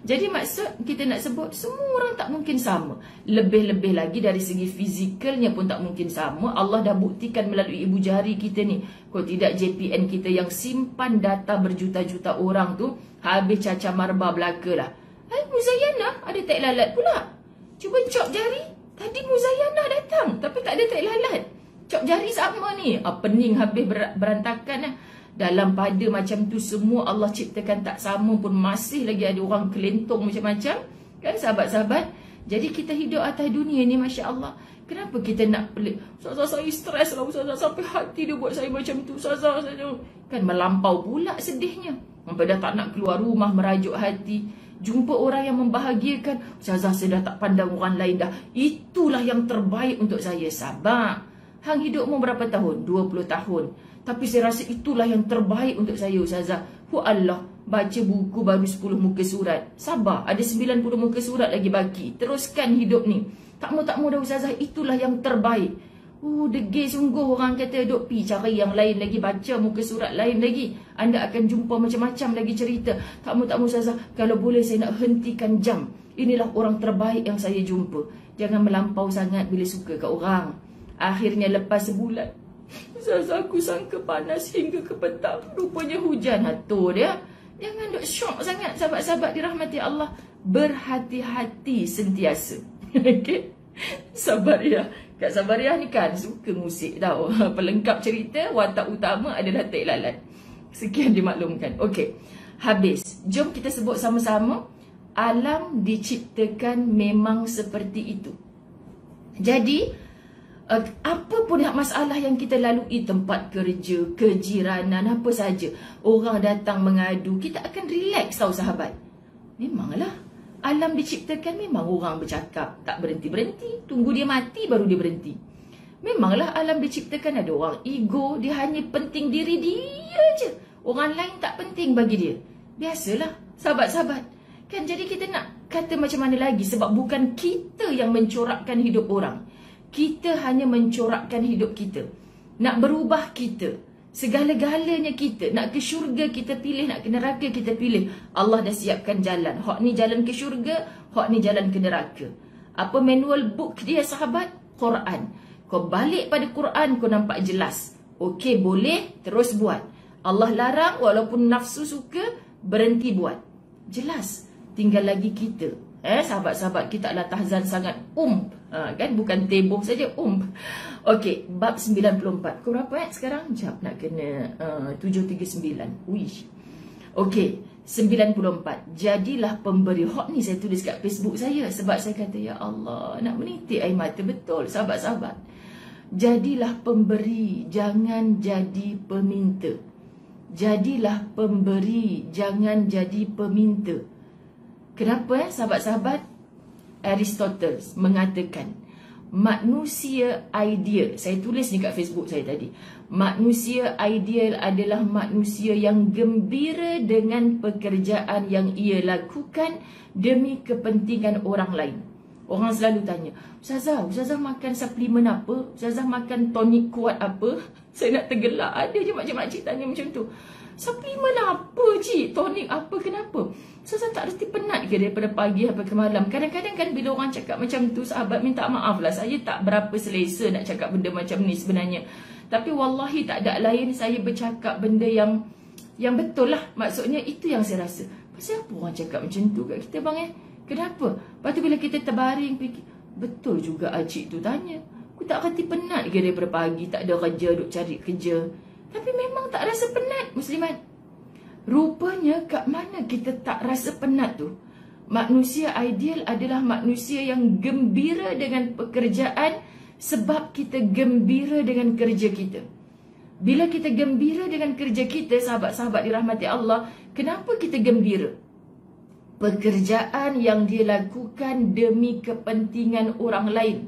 Jadi maksud kita nak sebut semua orang tak mungkin sama. Lebih-lebih lagi dari segi fizikalnya pun tak mungkin sama. Allah dah buktikan melalui ibu jari kita ni. Kalau tidak JPN kita yang simpan data berjuta-juta orang tu, habis caca marba belaka lah. Muzayyana ada tak lalat pula. Cuba cop jari. Tadi Muzayyana datang tapi tak ada tak lalat. Cop jari sama ni. Pening habis berantakan lah. Dalam pada macam tu semua Allah ciptakan tak sama pun masih lagi ada orang kelentong macam-macam. Kan sahabat-sahabat? Jadi kita hidup atas dunia ni Masya Allah. Kenapa kita nak pelik? Ustazah saya stres lah Ustazah. Sampai hati dia buat saya macam tu Ustazah. Kan melampau pula sedihnya. Sampai dah tak nak keluar rumah merajuk hati. Jumpa orang yang membahagiakan. Ustazah saya dah tak pandang orang lain dah. Itulah yang terbaik untuk saya. Sabar. Hang hidupmu berapa tahun? 20 tahun. Tapi saya rasa itulah yang terbaik untuk saya Ustazah. Allah, baca buku baru 10 muka surat. Sabar, ada 90 muka surat lagi baki. Teruskan hidup ni. Tak mau dah Ustazah, itulah yang terbaik. Degil sungguh orang kata duk pi cari yang lain lagi, baca muka surat lain lagi. Anda akan jumpa macam-macam lagi cerita. Tak mau Ustazah, kalau boleh saya nak hentikan jam. Inilah orang terbaik yang saya jumpa. Jangan melampau sangat bila suka kat orang. Akhirnya lepas sebulan, Ustazah aku sangka panas hingga ke petang, rupanya hujan. Tu dia. Jangan duk syok sangat sahabat-sahabat dirahmati Allah. Berhati-hati sentiasa. Okay? Sabariah. Kak Sabariah ni kan suka musik tau. Pelengkap cerita, watak utama adalah tak lalat. Sekian dimaklumkan. Okey. Habis. Jom kita sebut sama-sama. Alam diciptakan memang seperti itu. Jadi Apa pun masalah yang kita lalui, tempat kerja, kejiranan, apa saja, orang datang mengadu, kita akan relax tau sahabat. Memanglah alam diciptakan, memang orang bercakap tak berhenti-berhenti, tunggu dia mati baru dia berhenti. Memanglah alam diciptakan ada orang ego, dia hanya penting diri dia je, orang lain tak penting bagi dia. Biasalah sahabat-sahabat kan. Jadi kita nak kata macam mana lagi, sebab bukan kita yang mencorakkan hidup orang, kita hanya mencorakkan hidup kita. Nak berubah kita, segala-galanya kita. Nak ke syurga kita pilih, nak ke neraka kita pilih. Allah dah siapkan jalan. Hak ni jalan ke syurga, hak ni jalan ke neraka. Apa manual book dia sahabat? Quran. Kau balik pada Quran, kau nampak jelas. Okey, boleh, terus buat. Allah larang, walaupun nafsu suka, berhenti buat. Jelas. Tinggal lagi kita. Sahabat-sahabat, kita adalah tahzan sangat kan, bukan teboh saja, Okey, bab 94. Kau berapa sekarang? Jap, nak kena 739. Wish. Okey, 94. Jadilah pemberi. Hak ni saya tulis kat Facebook saya, sebab saya kata, ya Allah, nak menitik air mata. Betul sahabat-sahabat. Jadilah pemberi, jangan jadi peminta. Jadilah pemberi, jangan jadi peminta. Kenapa sahabat-sahabat? Aristoteles mengatakan manusia ideal, saya tulis ni kat Facebook saya tadi, manusia ideal adalah manusia yang gembira dengan pekerjaan yang ia lakukan demi kepentingan orang lain. Orang selalu tanya, Ustazah makan suplemen apa? Ustazah makan tonik kuat apa? Saya nak tergelak. Ada je makcik-makcik tanya macam tu. Suplemen apa cik? Tonik apa? Kenapa? Ustazah tak reti penat ke daripada pagi sampai ke malam? Kadang-kadang kan bila orang cakap macam tu, sahabat minta maaf lah, saya tak berapa selesa nak cakap benda macam ni sebenarnya. Tapi wallahi tak ada lain, saya bercakap benda yang betul lah. Maksudnya itu yang saya rasa. Pasal apa orang cakap macam tu kat kita bang Kenapa? Lepas tu bila kita terbaring fikir, betul juga acik tu tanya. Aku tak reti penat ke daripada pagi, tak ada kerja, duk cari kerja. Tapi memang tak rasa penat, muslimat. Rupanya kat mana kita tak rasa penat tu? Manusia ideal adalah manusia yang gembira dengan pekerjaan sebab kita gembira dengan kerja kita. Bila kita gembira dengan kerja kita, sahabat-sahabat dirahmati Allah, kenapa kita gembira? Pekerjaan yang dia lakukan demi kepentingan orang lain.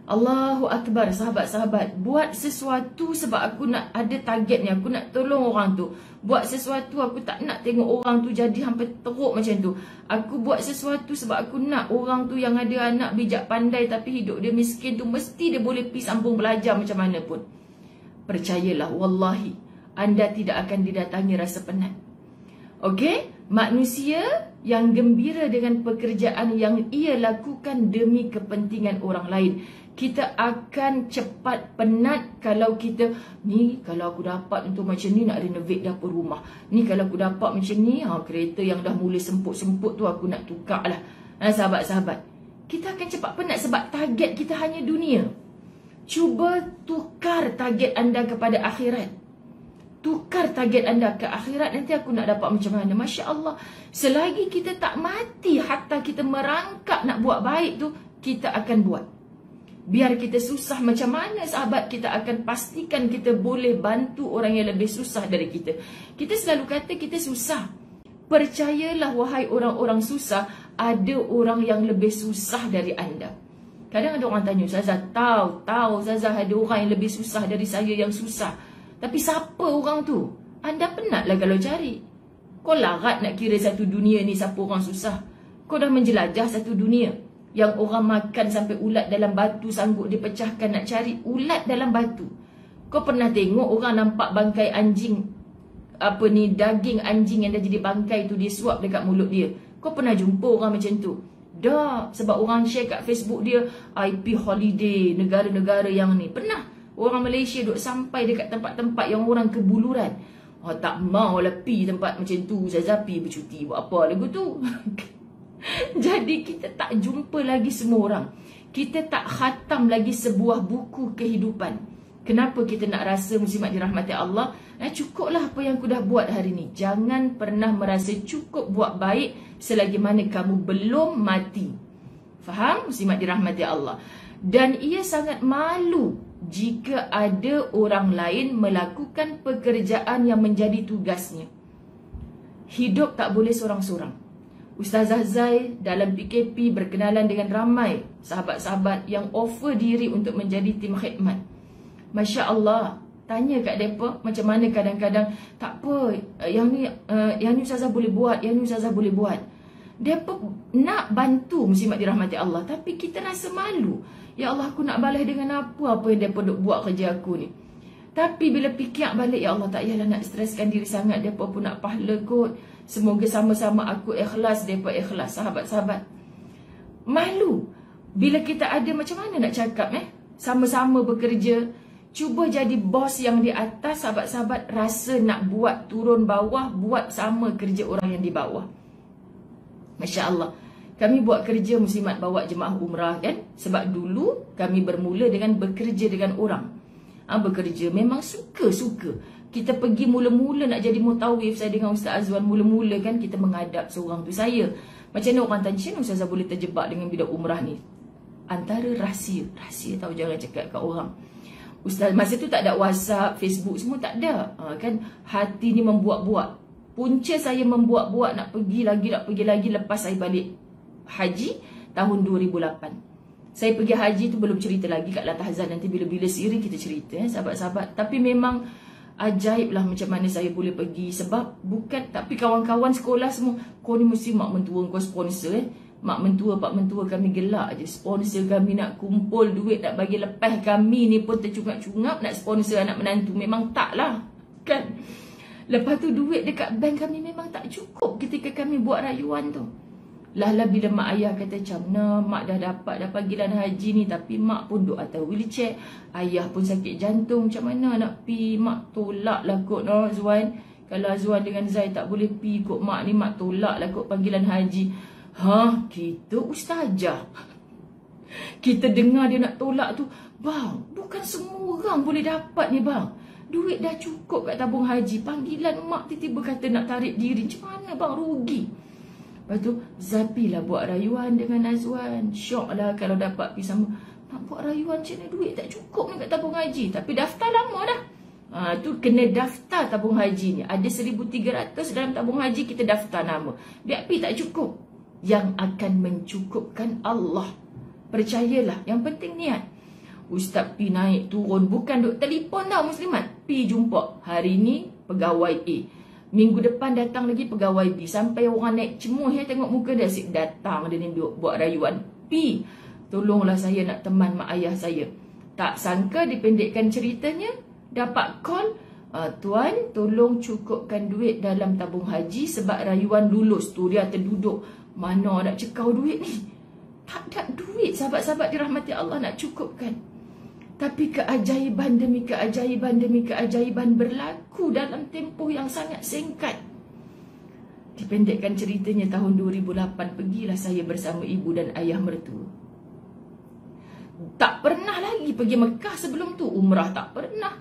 Allahu Akbar, sahabat-sahabat. Buat sesuatu sebab aku nak ada target ni, aku nak tolong orang tu. Buat sesuatu aku tak nak tengok orang tu jadi hampir teruk macam tu. Aku buat sesuatu sebab aku nak orang tu yang ada anak bijak pandai tapi hidup dia miskin tu, mesti dia boleh pergi sambung belajar macam mana pun. Percayalah, wallahi, anda tidak akan didatangi rasa penat. Okey? Manusia yang gembira dengan pekerjaan yang ia lakukan demi kepentingan orang lain. Kita akan cepat penat kalau kita, ni kalau aku dapat untuk macam ni nak renovate dapur rumah. Ni kalau aku dapat macam ni, kereta yang dah mula semput-semput tu aku nak tukar lah. Sahabat-sahabat, kita akan cepat penat sebab target kita hanya dunia. Cuba tukar target anda kepada akhirat. Tukar target anda ke akhirat, nanti aku nak dapat macam mana. Masya Allah, selagi kita tak mati, hatta kita merangkak nak buat baik tu, kita akan buat. Biar kita susah macam mana sahabat, kita akan pastikan kita boleh bantu orang yang lebih susah dari kita. Kita selalu kata kita susah. Percayalah wahai orang-orang susah, ada orang yang lebih susah dari anda. Kadang ada orang tanya, Ustazah, tahu Ustazah ada orang yang lebih susah dari saya yang susah. Tapi siapa orang tu? Anda penatlah kalau cari. Kau larat nak kira satu dunia ni siapa orang susah. Kau dah menjelajah satu dunia yang orang makan sampai ulat dalam batu sanggup dipecahkan nak cari ulat dalam batu. Kau pernah tengok orang nampak bangkai anjing, daging anjing yang dah jadi bangkai tu dia suap dekat mulut dia? Kau pernah jumpa orang macam tu? Dah, sebab orang share kat Facebook dia, IP holiday negara-negara yang ni. Pernah orang Malaysia duk sampai dekat tempat-tempat yang orang kebuluran. Tak maulah pi tempat macam tu. Saya pi bercuti buat apa lagu tu. Jadi kita tak jumpa lagi semua orang. Kita tak khatam lagi sebuah buku kehidupan. Kenapa kita nak rasa muslimat dirahmati Allah? Cukuplah apa yang aku dah buat hari ni. Jangan pernah merasa cukup buat baik selagi mana kamu belum mati. Faham? Muslimat dirahmati Allah. Dan ia sangat malu jika ada orang lain melakukan pekerjaan yang menjadi tugasnya. Hidup tak boleh seorang-seorang. Ustazah Zai dalam PKP berkenalan dengan ramai sahabat-sahabat yang offer diri untuk menjadi tim khidmat. Masya Allah, tanya kat mereka macam mana kadang-kadang, tak apa, yang ni Ustazah boleh buat, yang ni Ustazah boleh buat. Mereka nak bantu muslimat dirahmati Allah, tapi kita rasa malu. Ya Allah, aku nak balas dengan apa yang mereka duk buat kerja aku ni. Tapi bila fikir balik, ya Allah, tak payahlah nak streskan diri sangat. Mereka pun nak pahala kot. Semoga sama-sama aku ikhlas, mereka ikhlas, sahabat-sahabat. Malu. Bila kita ada macam mana nak cakap sama-sama bekerja. Cuba jadi bos yang di atas, sahabat-sahabat rasa nak buat turun bawah, buat sama kerja orang yang di bawah. Masya Allah. Kami buat kerja muslimat bawa jemaah umrah kan. Sebab dulu kami bermula dengan bekerja dengan orang. Bekerja memang suka-suka. Kita pergi mula-mula nak jadi mutawif. Saya dengan Ustaz Azwan mula-mula kan kita menghadap seorang tu saya. Macam mana orang tanya, macam mana Ustazah boleh terjebak dengan bidak umrah ni? Antara rahsia. Rahsia tahu, jangan cakap kat orang. Ustaz, masa tu tak ada WhatsApp, Facebook semua tak ada. Kan hati ni membuat-buat. Punca saya membuat-buat nak pergi lagi lepas saya balik haji tahun 2008. Saya pergi haji tu belum cerita lagi kat Latahzan. Nanti bila-bila siri kita cerita sahabat-sahabat. Tapi memang ajaib lah macam mana saya boleh pergi. Sebab bukan, tapi kawan-kawan sekolah semua, kau ni mesti mak mentua kau sponsor mak mentua, pak mentua kami gelak je. Sponsor kami nak kumpul duit, nak bagi lepas kami ni pun tercungap-cungap nak sponsor anak menantu. Memang tak lah kan. Lepas tu duit dekat bank kami memang tak cukup ketika kami buat rayuan tu. Lah bila mak ayah kata macam, nah mak dah panggilan haji ni, tapi mak pun duk atas wheelchair, ayah pun sakit jantung, macam mana nak pi? Mak tolak lah kot no Azwan. Kalau Azwan dengan Zai tak boleh pi kot mak ni, mak tolak lah kot panggilan haji. Kita ustazah. Kita dengar dia nak tolak tu, bang, bukan semua orang boleh dapat ni bang. Duit dah cukup kat tabung haji, panggilan mak tiba-tiba kata nak tarik diri, macam mana bang, rugi. Lepas tu Zapi lah buat rayuan dengan Azwan. Syok lah kalau dapat pergi sama. Nak buat rayuan macam mana, duit tak cukup ni kat tabung haji. Tapi daftar lama dah. Tu kena daftar tabung haji ni. Ada 1,300 dalam tabung haji, kita daftar nama. Biar pergi tak cukup. Yang akan mencukupkan Allah. Percayalah, yang penting niat. Ustaz pi naik turun, bukan duk telefon dah muslimat. Pi jumpa, hari ni pegawai A, minggu depan datang lagi pegawai B. Sampai orang naik cemuh tengok muka dia, asyik datang dia ni buat rayuan. Pi, tolonglah saya nak teman mak ayah saya. Tak sangka dipendekkan ceritanya, dapat call, tuan tolong cukupkan duit dalam tabung haji sebab rayuan lulus. Tu dia terduduk, mana nak cekau duit ni? Tak ada duit, sahabat-sahabat dirahmati Allah, nak cukupkan. Tapi keajaiban demi keajaiban demi keajaiban berlaku dalam tempoh yang sangat singkat. Dipendekkan ceritanya, tahun 2008 pergilah saya bersama ibu dan ayah mertua. Tak pernah lagi pergi Mekah sebelum tu. Umrah tak pernah.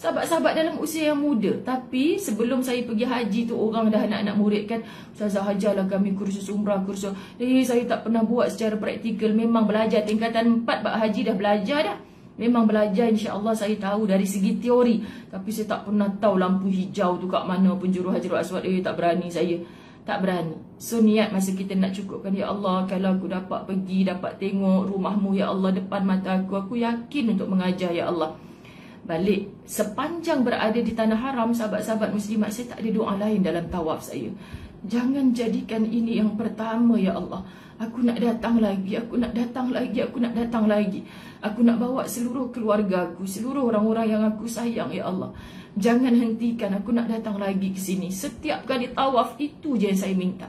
Sahabat-sahabat dalam usia yang muda. Tapi sebelum saya pergi haji tu, orang dah anak-anak murid kan, Ustazah ajarlah kami kursus umrah, kursus. Saya tak pernah buat secara praktikal. Memang belajar tingkatan 4 bab haji dah belajar dah. Memang belajar, insya-Allah saya tahu dari segi teori. Tapi saya tak pernah tahu lampu hijau tu kat mana, penjuru Hajarul Aswad. Tak berani saya. Tak berani. So niat masa kita nak cukupkan, ya Allah, kalau aku dapat pergi, dapat tengok rumahmu ya Allah depan mata aku yakin untuk mengajar ya Allah. Balik, sepanjang berada di tanah haram, sahabat-sahabat muslimat, saya tak ada doa lain dalam tawaf saya. Jangan jadikan ini yang pertama ya Allah. Aku nak datang lagi, aku nak datang lagi, aku nak datang lagi. Aku nak bawa seluruh keluarga aku, seluruh orang-orang yang aku sayang ya Allah. Jangan hentikan, aku nak datang lagi ke sini. Setiap kali tawaf, itu je yang saya minta.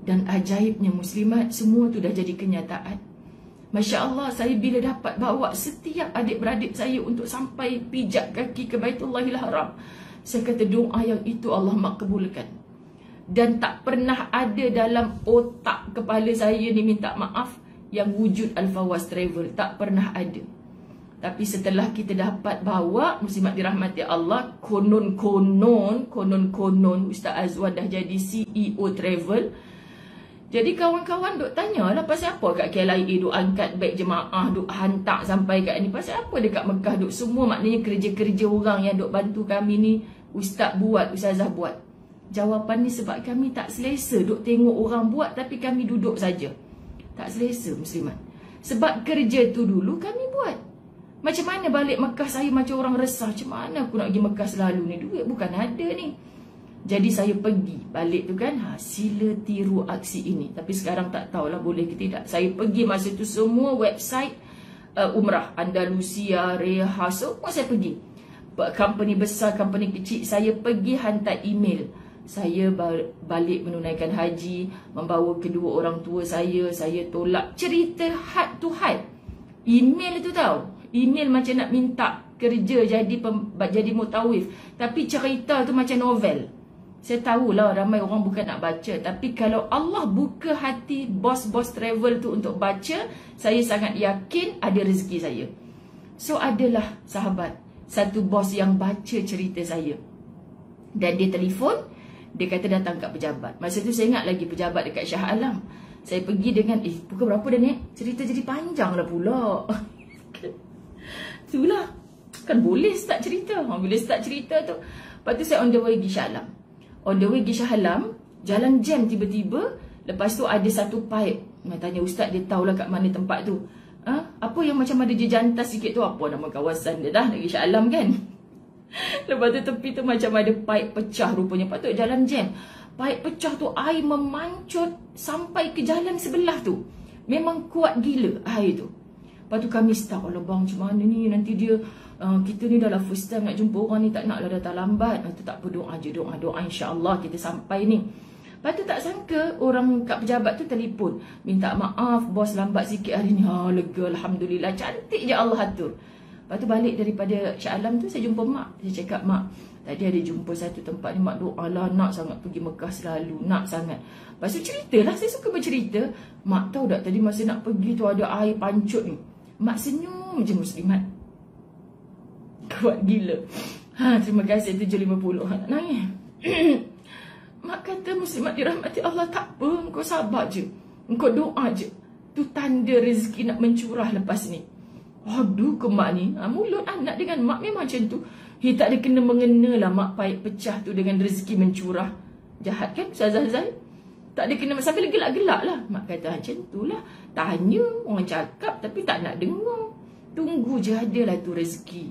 Dan ajaibnya muslimat, semua tu dah jadi kenyataan. Masya Allah, saya bila dapat bawa setiap adik-beradik saya untuk sampai pijak kaki ke Baitullahil Haram, saya kata doa yang itu Allah makbulkan. Dan tak pernah ada dalam otak kepala saya ni minta maaf yang wujud Al-Fawaz Travel. Tak pernah ada. Tapi setelah kita dapat bawa, muslimat dirahmati Allah, konon Ustaz Azwan dah jadi CEO travel. Jadi kawan-kawan duk tanyalah pasal apa kat KLIA duk angkat beg jemaah, duk hantar sampai kat ni. Pasal apa dekat Mekah duk semua maknanya kerja-kerja orang yang duk bantu kami ni ustaz buat, ustazah buat. Jawapan ni sebab kami tak selesa duk tengok orang buat tapi kami duduk saja. Tak selesa muslimat. Sebab kerja tu dulu kami buat. Macam mana balik Mekah saya macam orang resah. Macam mana aku nak pergi Mekah selalu ni? Duit bukan ada ni. Jadi saya pergi balik tu kan, sila tiru aksi ini. Tapi sekarang tak tahulah boleh ke tidak. Saya pergi masa tu semua website umrah, Andalusia, Reha, semua saya pergi. Company besar, company kecil, saya pergi hantar email. Saya balik menunaikan haji, membawa kedua orang tua saya tolak. Cerita heart to heart. Email tu tahu, email macam nak minta kerja jadi mutawif. Tapi cerita tu macam novel. Saya tahulah ramai orang bukan nak baca. Tapi kalau Allah buka hati bos-bos travel tu untuk baca, saya sangat yakin ada rezeki saya. So adalah sahabat, satu bos yang baca cerita saya. Dan dia telefon, dia kata datang kat pejabat. Masa tu saya ingat lagi pejabat dekat Shah Alam. Saya pergi dengan, pukul berapa dah ni? Cerita jadi panjang lah pula. Itulah. Kan boleh start cerita. Bila start cerita tu, lepas tu saya on the way pergi Shah Alam. On the way pergi Shah Alam, jalan jam tiba-tiba. Lepas tu ada satu pipe. Nak tanya ustaz, dia tahulah kat mana tempat tu. Apa yang macam ada jejantas sikit tu? Apa nama kawasan dia dah? Nak pergi Shah Alam kan? Lepas tu tepi tu macam ada pipe pecah rupanya. Patut jalan jam. Pipe pecah tu air memancut sampai ke jalan sebelah tu. Memang kuat gila air tu. Lepas tu kami start, Allah bang macam mana ni? Nanti dia, kita ni dah lah first time nak jumpa orang ni, tak naklah datang lambat. Nanti tak apa, doa je, doa insyaAllah kita sampai ni. Lepas tu tak sangka orang kat pejabat tu telefon, minta maaf bos lambat sikit hari ni. Lega Alhamdulillah, cantik je Allah atur. Lepas tu balik daripada Shah Alam tu, saya jumpa mak. Saya cakap, mak, tadi ada jumpa satu tempat ni, mak doa lah, nak sangat pergi Mekah selalu, nak sangat. Lepas tu ceritalah, saya suka bercerita. Mak tahu tak tadi masa nak pergi tu ada air pancut ni. Mak senyum je muslimat. Kuat gila. Terima kasih 750. Nak nangis. Mak kata muslimat dirahmati Allah, tak apa, engkau sabar je. Engkau doa je. Tu tanda rezeki nak mencurah lepas ni. Aduh ke mak ni. Mulut anak dengan mak memang macam tu. Tak ada kena mengena lah mak paip pecah tu dengan rezeki mencurah. Jahat kan Ustazah Zai? Tak ada kena, sampai gelak-gelak lah. Mak kata macam tu lah. Tanya, orang cakap tapi tak nak dengar. Tunggu je adalah tu rezeki.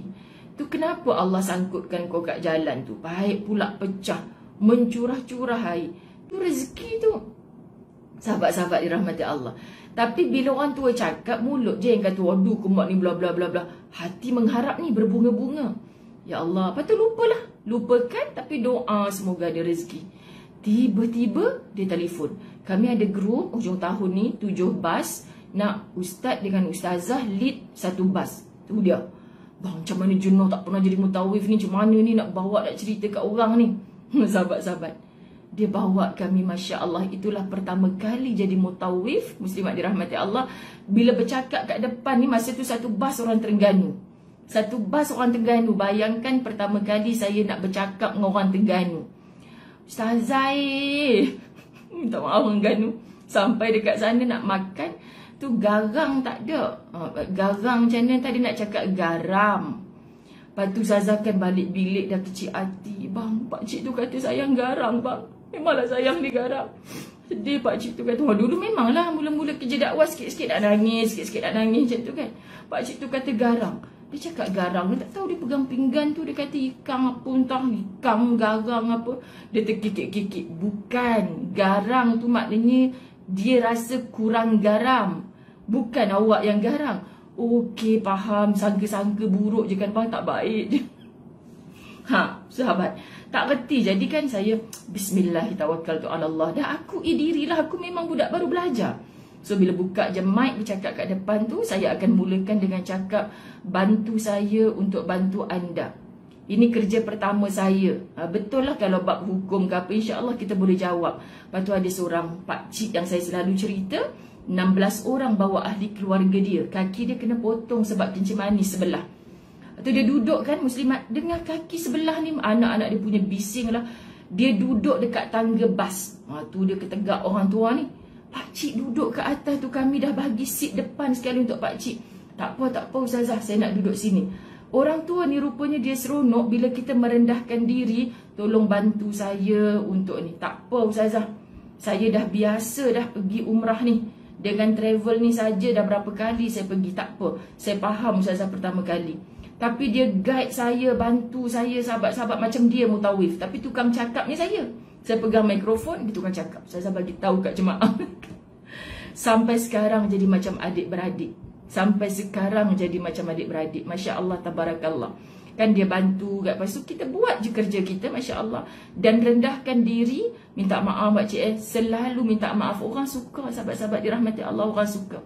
Tu kenapa Allah sangkutkan kau kat jalan tu. Paip pula pecah. Mencurah-curah air. Tu rezeki tu. Sahabat-sahabat dirahmati Allah. Tapi bila orang tua cakap, mulut je yang kata, waduh kemak ni bla bla bla bla. Hati mengharap ni berbunga-bunga. Ya Allah, lepas tu lupalah. Lupakan tapi doa semoga ada rezeki. Tiba-tiba dia telefon. Kami ada grup hujung tahun ni 7 bas. Nak ustaz dengan ustazah lead satu bas. Tu dia. Bang, macam mana jenuh tak pernah jadi mutawif ni. Macam mana ni nak bawa nak cerita kat orang ni. Sahabat-sahabat, dia bawa kami, Masya Allah. Itulah pertama kali jadi mutawif. Muslimat dirahmati Allah. Bila bercakap kat depan ni, masa tu satu bas orang Terengganu. Satu bas orang Terengganu. Bayangkan pertama kali saya nak bercakap dengan orang Terengganu. Ustazai, minta maaf orang Terengganu. Sampai dekat sana nak makan, tu garang tak ada. Garang macam mana tadi nak cakap garam. Lepas tu Ustazah kan balik bilik dah kecil hati. Bang, pakcik tu kata sayang garang bang. Memanglah sayang dia garam. Sedih pakcik tu kata. Dulu memanglah mula-mula kerja dakwah sikit-sikit nak nangis. Sikit-sikit nak nangis macam tu kan. Pakcik tu kata garang. Dia cakap garang. Dia tak tahu dia pegang pinggan tu. Dia kata ikan apa entah. Ikan garang apa. Dia terkikik-kikik. Bukan. Garang tu maknanya dia rasa kurang garam. Bukan awak yang garang. Okey, faham. Sangka-sangka buruk je kan bang. Tak baik je. Sahabat, tak reti. Jadi kan saya Bismillahirrahmanirrahim. Dah aku dirilah. Aku memang budak baru belajar. So bila buka je mic bercakap kat depan tu, saya akan mulakan dengan cakap, bantu saya untuk bantu anda. Ini kerja pertama saya. Betul lah kalau bab hukum ke apa, insya-Allah kita boleh jawab. Lepas tu ada seorang pakcik yang saya selalu cerita, 16 orang bawa ahli keluarga dia. Kaki dia kena potong sebab kencing manis sebelah. Lepas tu dia duduk kan muslimat, dengar kaki sebelah ni anak-anak dia punya bising lah. Dia duduk dekat tangga bas. Tu dia ketegak orang tua ni. Pakcik duduk ke atas tu, kami dah bagi seat depan sekali untuk pakcik. Tak apa Ustazah, saya nak duduk sini. Orang tua ni rupanya dia seronok bila kita merendahkan diri. Tolong bantu saya untuk ni. Tak apa Ustazah, saya dah biasa dah pergi umrah ni. Dengan travel ni saja dah berapa kali saya pergi. Tak apa, saya faham Ustazah pertama kali. Tapi dia guide saya, bantu saya, sahabat-sahabat macam dia mutawif. Tapi tukang cakap ni saya. Saya pegang mikrofon, dia tukang cakap. Ustazah bagi tahu kat jemaah. Sampai sekarang jadi macam adik-beradik. Sampai sekarang jadi macam adik-beradik. Masya Allah, tabarakallah. Kan dia bantu kat. Lepas tu kita buat je kerja kita, Masya Allah. Dan rendahkan diri. Minta maaf makcik selalu minta maaf. Orang suka, sahabat-sahabat dirahmati Allah, orang suka.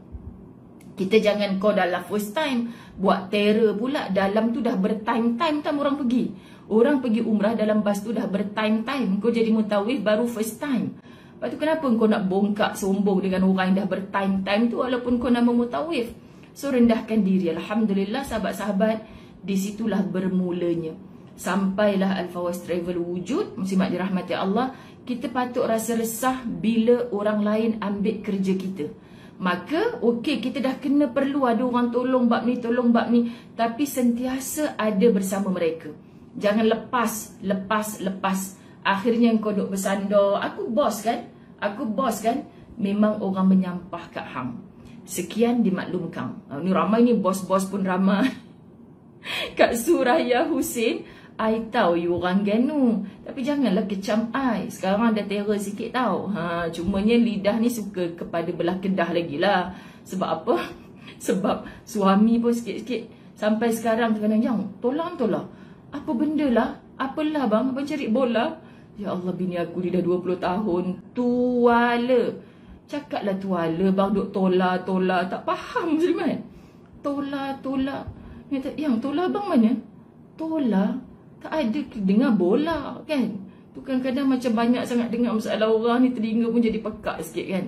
Kita jangan kau dalam first time buat terror pula. Dalam tu dah bertime-time orang pergi. Orang pergi umrah dalam bas tu dah bertime-time. Kau jadi mutawif baru first time. Lepas tu kenapa kau nak bongkak sombong dengan orang yang dah bertime-time tu walaupun kau nama mutawif? So rendahkan diri. Alhamdulillah sahabat-sahabat, disitulah bermulanya. Sampailah Al-Fawaz Travel wujud. Muslimat dirahmati Allah. Kita patut rasa resah bila orang lain ambil kerja kita. Maka okey, kita dah kena perlu ada orang tolong bab ni, tolong bab ni. Tapi sentiasa ada bersama mereka. Jangan lepas. Akhirnya kau duk bersandar, aku bos kan. Memang orang menyampah kat hang. Sekian dimaklumkan. Ni ramai ni, bos-bos pun ramai. Kak Suraya Husin, I tahu you orang ganu. Tapi janganlah kecam I. Sekarang ada terror sikit tau. Cumanya lidah ni suka kepada belah Kedah lagi lah. Sebab apa? Sebab suami pun sikit-sikit. Sampai sekarang kadang-kadang, yang tolong. Apa benda lah? Apalah bang? Abang cari bola? Ya Allah, bini aku dia dah 20 tahun. Tuala. Cakaplah tuala. Bang duk tola. Tak faham Muslimat. Tola. Yang tola bang mana? Tola? Tak ada dengar bola kan? Tu kadang-kadang macam banyak sangat dengar masalah orang ni. Telinga pun jadi pekak sikit kan.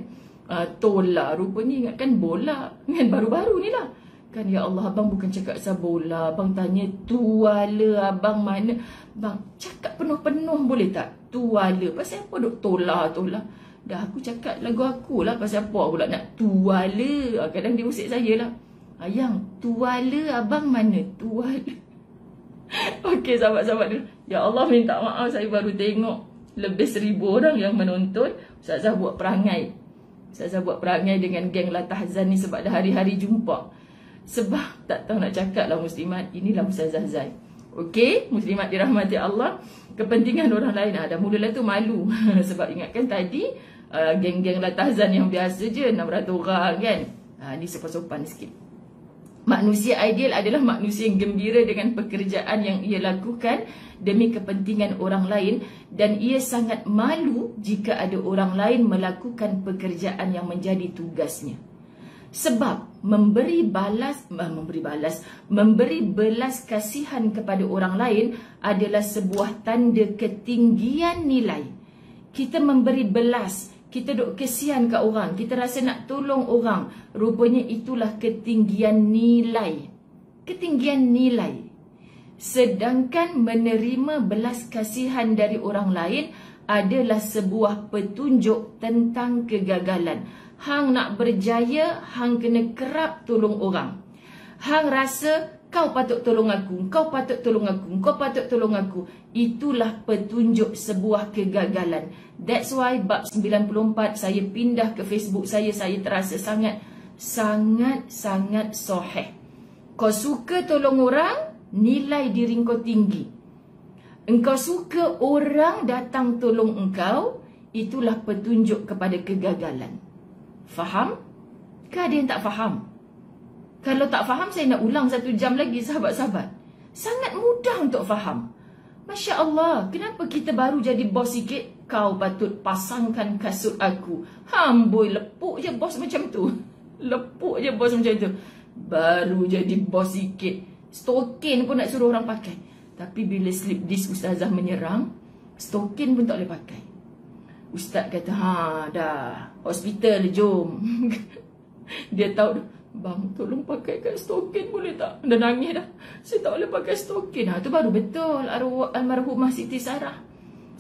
Tola. Rupanya ingatkan bola. Kan baru-baru ni lah. Kan ya Allah, abang bukan cakap pasal bola. Abang tanya tuala abang mana. Bang cakap penuh-penuh boleh tak? Tuala. Pasal apa duk tola? Dah aku cakap lagu aku lah. Pasal apa pula nak tuala? Kadang dia usik saya lah. Yang tuala abang mana? Tuala. Okey sahabat-sahabat dia. Ya Allah, minta maaf saya baru tengok lebih 1000 orang yang menonton. Ustazah buat perangai. Dengan geng Latahzan ni sebab dah hari-hari jumpa. Sebab tak tahu nak cakap lah Muslimat. Inilah Ustazah Zai. Okey, Muslimat dirahmati Allah. Kepentingan orang lain. Dah mula-mula tu malu. Sebab ingatkan tadi geng-geng Latahzan yang biasa je 600 orang kan. Ni sopan-sopan sikit. Manusia ideal adalah manusia yang gembira dengan pekerjaan yang ia lakukan demi kepentingan orang lain. Dan ia sangat malu jika ada orang lain melakukan pekerjaan yang menjadi tugasnya. Sebab memberi belas kasihan kepada orang lain adalah sebuah tanda ketinggian nilai. Kita memberi belas, kita duk kesian kat orang, kita rasa nak tolong orang. Rupanya itulah ketinggian nilai. Sedangkan menerima belas kasihan dari orang lain adalah sebuah petunjuk tentang kegagalan. Hang nak berjaya, hang kena kerap tolong orang. Hang rasa kau patut tolong aku, kau patut tolong aku. Itulah petunjuk sebuah kegagalan. That's why bab 94 saya pindah ke Facebook saya terasa sangat sahih. Kau suka tolong orang, nilai diri kau tinggi. Engkau suka orang datang tolong engkau, itulah petunjuk kepada kegagalan. Faham? Ke ada yang tak faham? Kalau tak faham, saya nak ulang 1 jam lagi sahabat-sahabat. Sangat mudah untuk faham. Masya Allah, kenapa kita baru jadi bos sikit? Kau patut pasangkan kasut aku. Amboi, lepuk je bos macam tu. Baru jadi bos sikit. Stokin pun nak suruh orang pakai. Tapi bila slip disk ustazah menyerang, stokin pun tak boleh pakai. Ustaz kata, dah hospital jom. Dia tahu dah, bang tolong pakai kat stokin boleh tak? Dah nangis dah, saya tak boleh pakai stokin. Tu baru betul almarhumah Siti Sarah.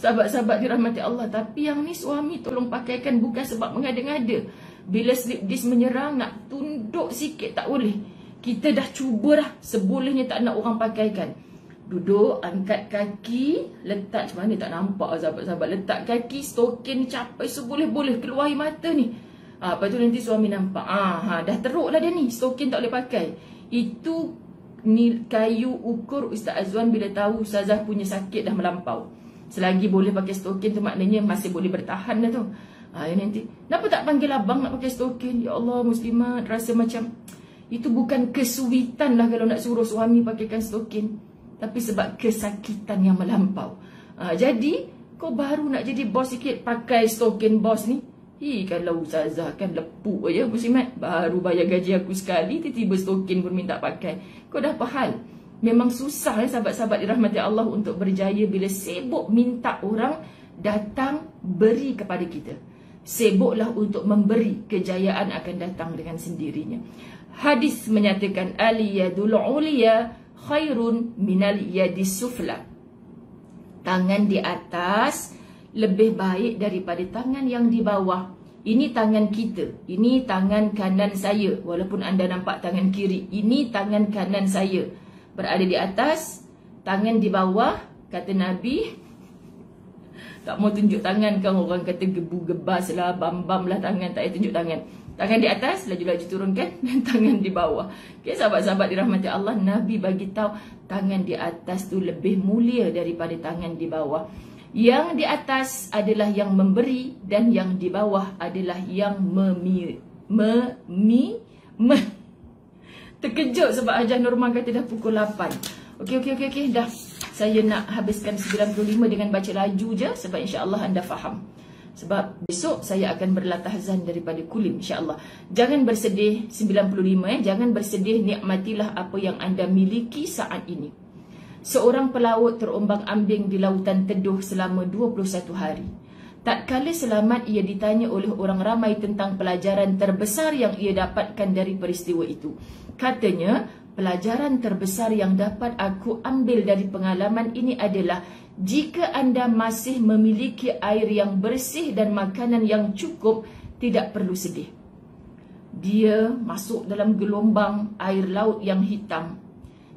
Sahabat-sahabat dirahmati Allah. Tapi yang ni suami tolong pakaikan bukan sebab mengada-ngada. Bila slip disc menyerang, nak tunduk sikit tak boleh. Kita dah cuba dah, sebolehnya tak nak orang pakaikan. Duduk, angkat kaki, letak macam mana tak nampak sahabat-sahabat. Letak kaki, stokin ni capai seboleh-boleh, keluar air mata ni. Lepas tu nanti suami nampak, dah teruk lah dia ni, stokin tak boleh pakai. Itu ni kayu ukur Ustaz Azwan bila tahu Ustazah punya sakit dah melampau. Selagi boleh pakai stokin tu maknanya masih boleh bertahan dah tu. Nanti, kenapa tak panggil abang nak pakai stokin? Ya Allah, muslimat rasa macam itu bukan kesulitan lah kalau nak suruh suami pakaikan stokin, tapi sebab kesakitan yang melampau. Jadi kau baru nak jadi bos sikit pakai stokin bos ni. Kalau Ustazah kan lepuk aja muslimat, baru bayar gaji aku sekali, tiba-tiba stokin pun minta pakai. Kau dah apa hal? Memang susah sahabat-sahabat dirahmati Allah untuk berjaya bila sibuk minta orang datang beri kepada kita. Sibuklah untuk memberi, kejayaan akan datang dengan sendirinya. Hadis menyatakan al-yadul uliya khairun minal yadis sufla. Tangan di atas lebih baik daripada tangan yang di bawah. Ini tangan kita, ini tangan kanan saya. Walaupun anda nampak tangan kiri, ini tangan kanan saya berada di atas, tangan di bawah. Kata Nabi, tak mau tunjuk tangan kan, orang kata gebu-gebas lah, bam-bam lah tangan, tak payah tunjuk tangan. Tangan di atas, laju-laju turunkan, dan tangan di bawah. Okay, sahabat-sahabat dirahmati Allah, Nabi bagi tahu tangan di atas tu lebih mulia daripada tangan di bawah. Yang di atas adalah yang memberi, dan yang di bawah adalah yang terkejut sebab Hajah Norma kata dah pukul 8. Okey, dah. Saya nak habiskan 95 dengan baca laju je, sebab insya-Allah anda faham. Sebab besok saya akan berlatahzan daripada Kulim, insya-Allah. Jangan bersedih 95 jangan bersedih, nikmatilah apa yang anda miliki saat ini. Seorang pelaut terombang-ambing di lautan teduh selama 21 hari. Tatkala selamat, ia ditanya oleh orang ramai tentang pelajaran terbesar yang ia dapatkan dari peristiwa itu. Katanya, pelajaran terbesar yang dapat aku ambil dari pengalaman ini adalah jika anda masih memiliki air yang bersih dan makanan yang cukup, tidak perlu sedih. Dia masuk dalam gelombang air laut yang hitam.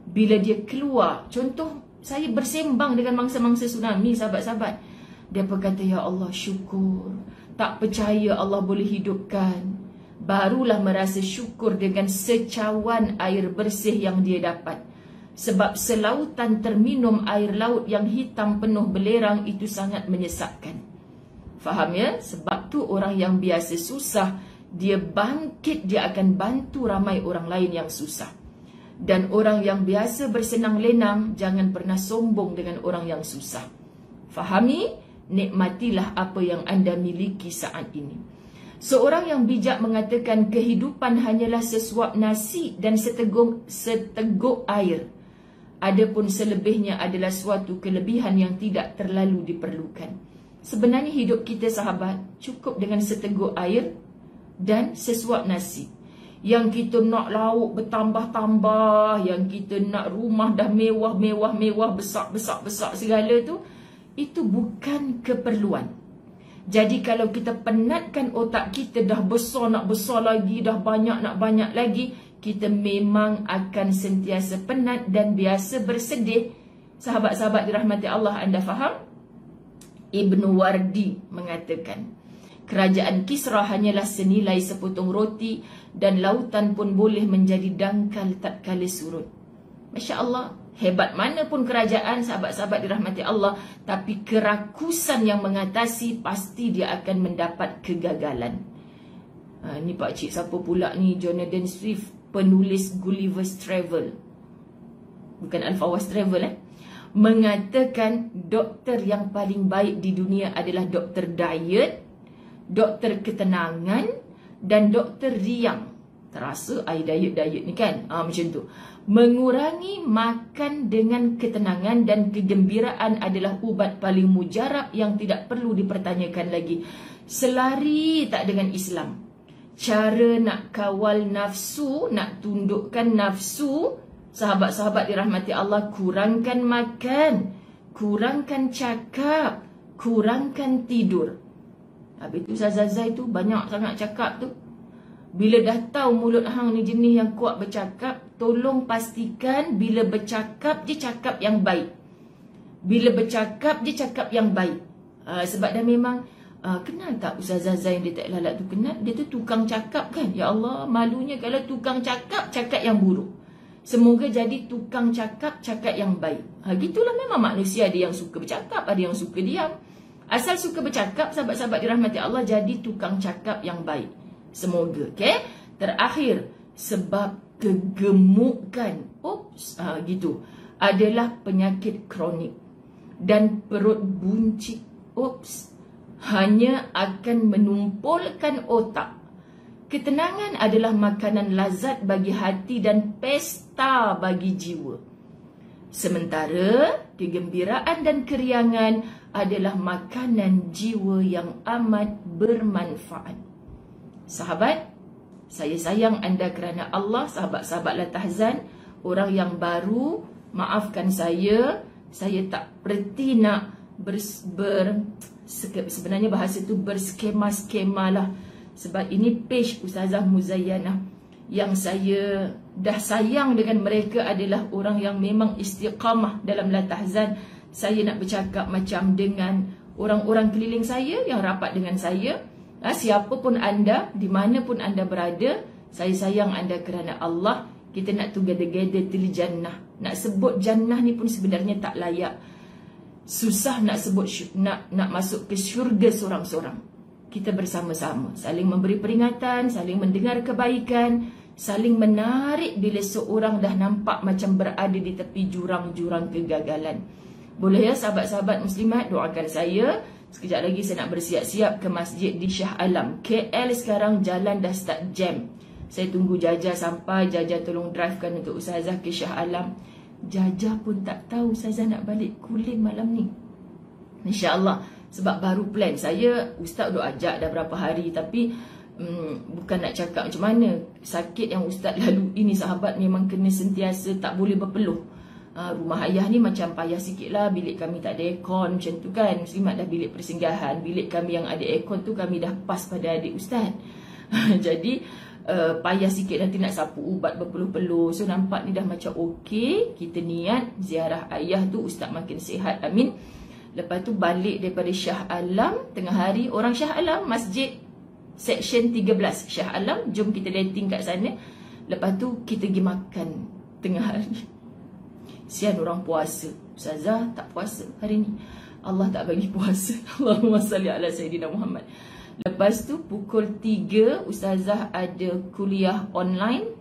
Bila dia keluar, contoh saya bersembang dengan mangsa-mangsa tsunami, sahabat-sahabat. Dia berkata, ya Allah syukur, tak percaya Allah boleh hidupkan. Barulah merasa syukur dengan secawan air bersih yang dia dapat. Sebab selautan terminum air laut yang hitam penuh belerang itu sangat menyesakkan. Faham ya? Sebab tu orang yang biasa susah, dia bangkit, dia akan bantu ramai orang lain yang susah. Dan orang yang biasa bersenang lenang, jangan pernah sombong dengan orang yang susah. Fahami? Nikmatilah apa yang anda miliki saat ini. Seorang yang bijak mengatakan kehidupan hanyalah sesuap nasi dan seteguk air. Adapun selebihnya adalah suatu kelebihan yang tidak terlalu diperlukan. Sebenarnya hidup kita, sahabat, cukup dengan seteguk air dan sesuap nasi. Yang kita nak lauk bertambah-tambah, yang kita nak rumah dah mewah-mewah, besar-besar segala tu, itu bukan keperluan. Jadi kalau kita penatkan otak kita, dah besar nak besar lagi, dah banyak nak banyak lagi, kita memang akan sentiasa penat dan biasa bersedih. Sahabat-sahabat dirahmati Allah, anda faham? Ibnu Wardi mengatakan, kerajaan Kisra hanyalah senilai sepotong roti dan lautan pun boleh menjadi dangkal tatkala surut. Masya Allah, hebat mana pun kerajaan, sahabat-sahabat dirahmati Allah, tapi kerakusan yang mengatasi, pasti dia akan mendapat kegagalan. Ni pakcik siapa pula ni? Jonathan Swift, penulis Gulliver's Travel, bukan Al-Fawaz Travel, mengatakan doktor yang paling baik di dunia adalah doktor diet, doktor ketenangan, dan doktor riang. Terasa I diet ni kan? Macam tu. Mengurangi makan dengan ketenangan dan kegembiraan adalah ubat paling mujarab yang tidak perlu dipertanyakan lagi. Selari tak dengan Islam. Cara nak kawal nafsu, nak tundukkan nafsu, sahabat-sahabat dirahmati Allah, kurangkan makan, kurangkan cakap, kurangkan tidur. Habis tu Ustazah Zai tu banyak sangat cakap tu. Bila dah tahu mulut hang ni jenis yang kuat bercakap, tolong pastikan bila bercakap je cakap yang baik. Bila bercakap je cakap yang baik. Sebab dah memang kenal tak Ustazah Zai yang dia tak lalat tu? Kenal, dia tu tukang cakap kan. Ya Allah, malunya kalau tukang cakap, cakap yang buruk. Semoga jadi tukang cakap, cakap yang baik. Gitulah memang manusia, ada yang suka bercakap, ada yang suka diam. Asal suka bercakap, sahabat-sahabat dirahmati Allah, jadi tukang cakap yang baik. Semoga, okay? Terakhir, sebab kegemukan, gitu, adalah penyakit kronik. Dan perut buncit, hanya akan menumpulkan otak. Ketenangan adalah makanan lazat bagi hati dan pesta bagi jiwa. Sementara kegembiraan dan keriangan adalah makanan jiwa yang amat bermanfaat. Sahabat, saya sayang anda kerana Allah. Sahabat-sahabat La Tahzan, orang yang baru, maafkan saya tak berhenti nak sebenarnya bahasa tu berskema-skema lah. Sebab ini page Ustazah Muzayyanah. Yang saya dah sayang dengan mereka adalah orang yang memang istiqamah dalam La Tahzan. Saya nak bercakap macam dengan orang-orang keliling saya yang rapat dengan saya. Siapapun anda, di mana pun anda berada, saya sayang anda kerana Allah. Kita nak together till jannah. Nak sebut jannah ni pun sebenarnya tak layak. Susah nak sebut, nak masuk ke syurga seorang-seorang. Kita bersama-sama, saling memberi peringatan, saling mendengar kebaikan, saling menarik bila seorang dah nampak macam berada di tepi jurang-jurang kegagalan. Boleh ya sahabat-sahabat muslimat, doakan saya. Sekejap lagi saya nak bersiap-siap ke masjid di Shah Alam. KL sekarang jalan dah start jam. Saya tunggu Jaja sampai. Jaja tolong drivekan untuk Ustazah ke Shah Alam. Jaja pun tak tahu Ustazah nak balik Kulim malam ni. InsyaAllah. Sebab baru plan. Saya, Ustaz dah ajak dah berapa hari. Tapi bukan nak cakap macam mana. Sakit yang Ustaz lalu ini sahabat memang kena sentiasa tak boleh berpeluh. Rumah ayah ni macam payah sikit lah. Bilik kami tak ada aircon macam tu kan. Muslimat dah bilik persinggahan. Bilik kami yang ada aircon tu kami dah pas pada adik Ustaz. Jadi payah sikit nanti nak sapu ubat berpeluh-peluh. So nampak ni dah macam okey. Kita niat ziarah ayah tu Ustaz makin sihat, amin. Lepas tu balik daripada Shah Alam tengah hari. Orang Shah Alam, masjid section 13 Shah Alam, jom kita dating kat sana. Lepas tu kita pergi makan tengah hari. Sian orang puasa. Ustazah tak puasa hari ni. Allah tak bagi puasa. Allahumma salli ala Sayyidina Muhammad. Lepas tu pukul 3 Ustazah ada kuliah online.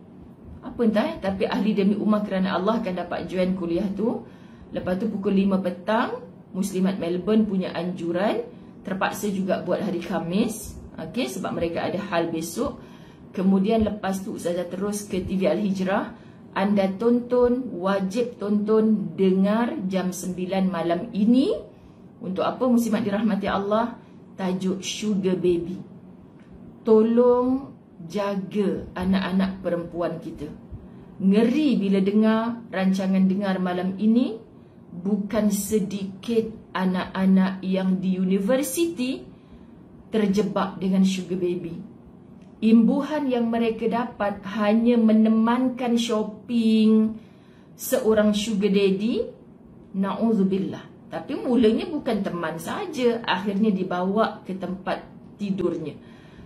Apa entah tapi ahli demi ummah kerana Allah akan dapat join kuliah tu. Lepas tu pukul 5 petang Muslimat Melbourne punya anjuran. Terpaksa juga buat hari Khamis. Okay, sebab mereka ada hal besok. Kemudian lepas tu Ustazah terus ke TV Al-Hijrah. Anda tonton, wajib tonton, dengar jam 9 malam ini. Untuk apa muslimat dirahmati Allah? Tajuk Sugar Baby. Tolong jaga anak-anak perempuan kita. Ngeri bila dengar rancangan dengar malam ini. Bukan sedikit anak-anak yang di universiti terjebak dengan Sugar Baby. Imbuhan yang mereka dapat hanya menemankan shopping seorang sugar daddy. Na'udzubillah. Tapi mulanya bukan teman saja, akhirnya dibawa ke tempat tidurnya.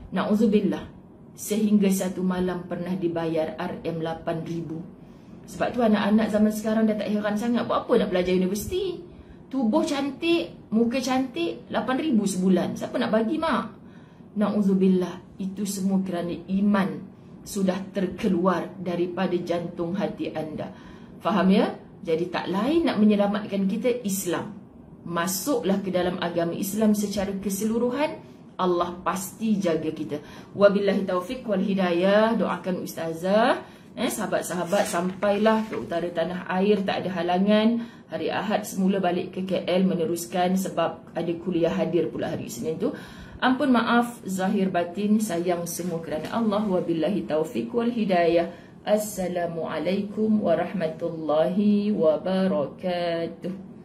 Na'udzubillah. Sehingga satu malam pernah dibayar RM8,000. Sebab tu anak-anak zaman sekarang dah tak heran sangat. Buat apa nak belajar universiti? Tubuh cantik, muka cantik, RM8,000 sebulan. Siapa nak bagi, mak? Na'udzubillah. Itu semua kerana iman sudah terkeluar daripada jantung hati anda. Faham ya? Jadi tak lain nak menyelamatkan kita Islam. Masuklah ke dalam agama Islam secara keseluruhan. Allah pasti jaga kita. Wabillahi taufiq wal hidayah. Doakan Ustazah. Sahabat-sahabat sampailah ke utara tanah air. Tak ada halangan. Hari Ahad semula balik ke KL meneruskan sebab ada kuliah hadir pula hari Isnin tu. Ampun maaf zahir batin, sayang semua kerana Allah. Wabillahi taufiq wal hidayah. Assalamualaikum warahmatullahi wabarakatuh.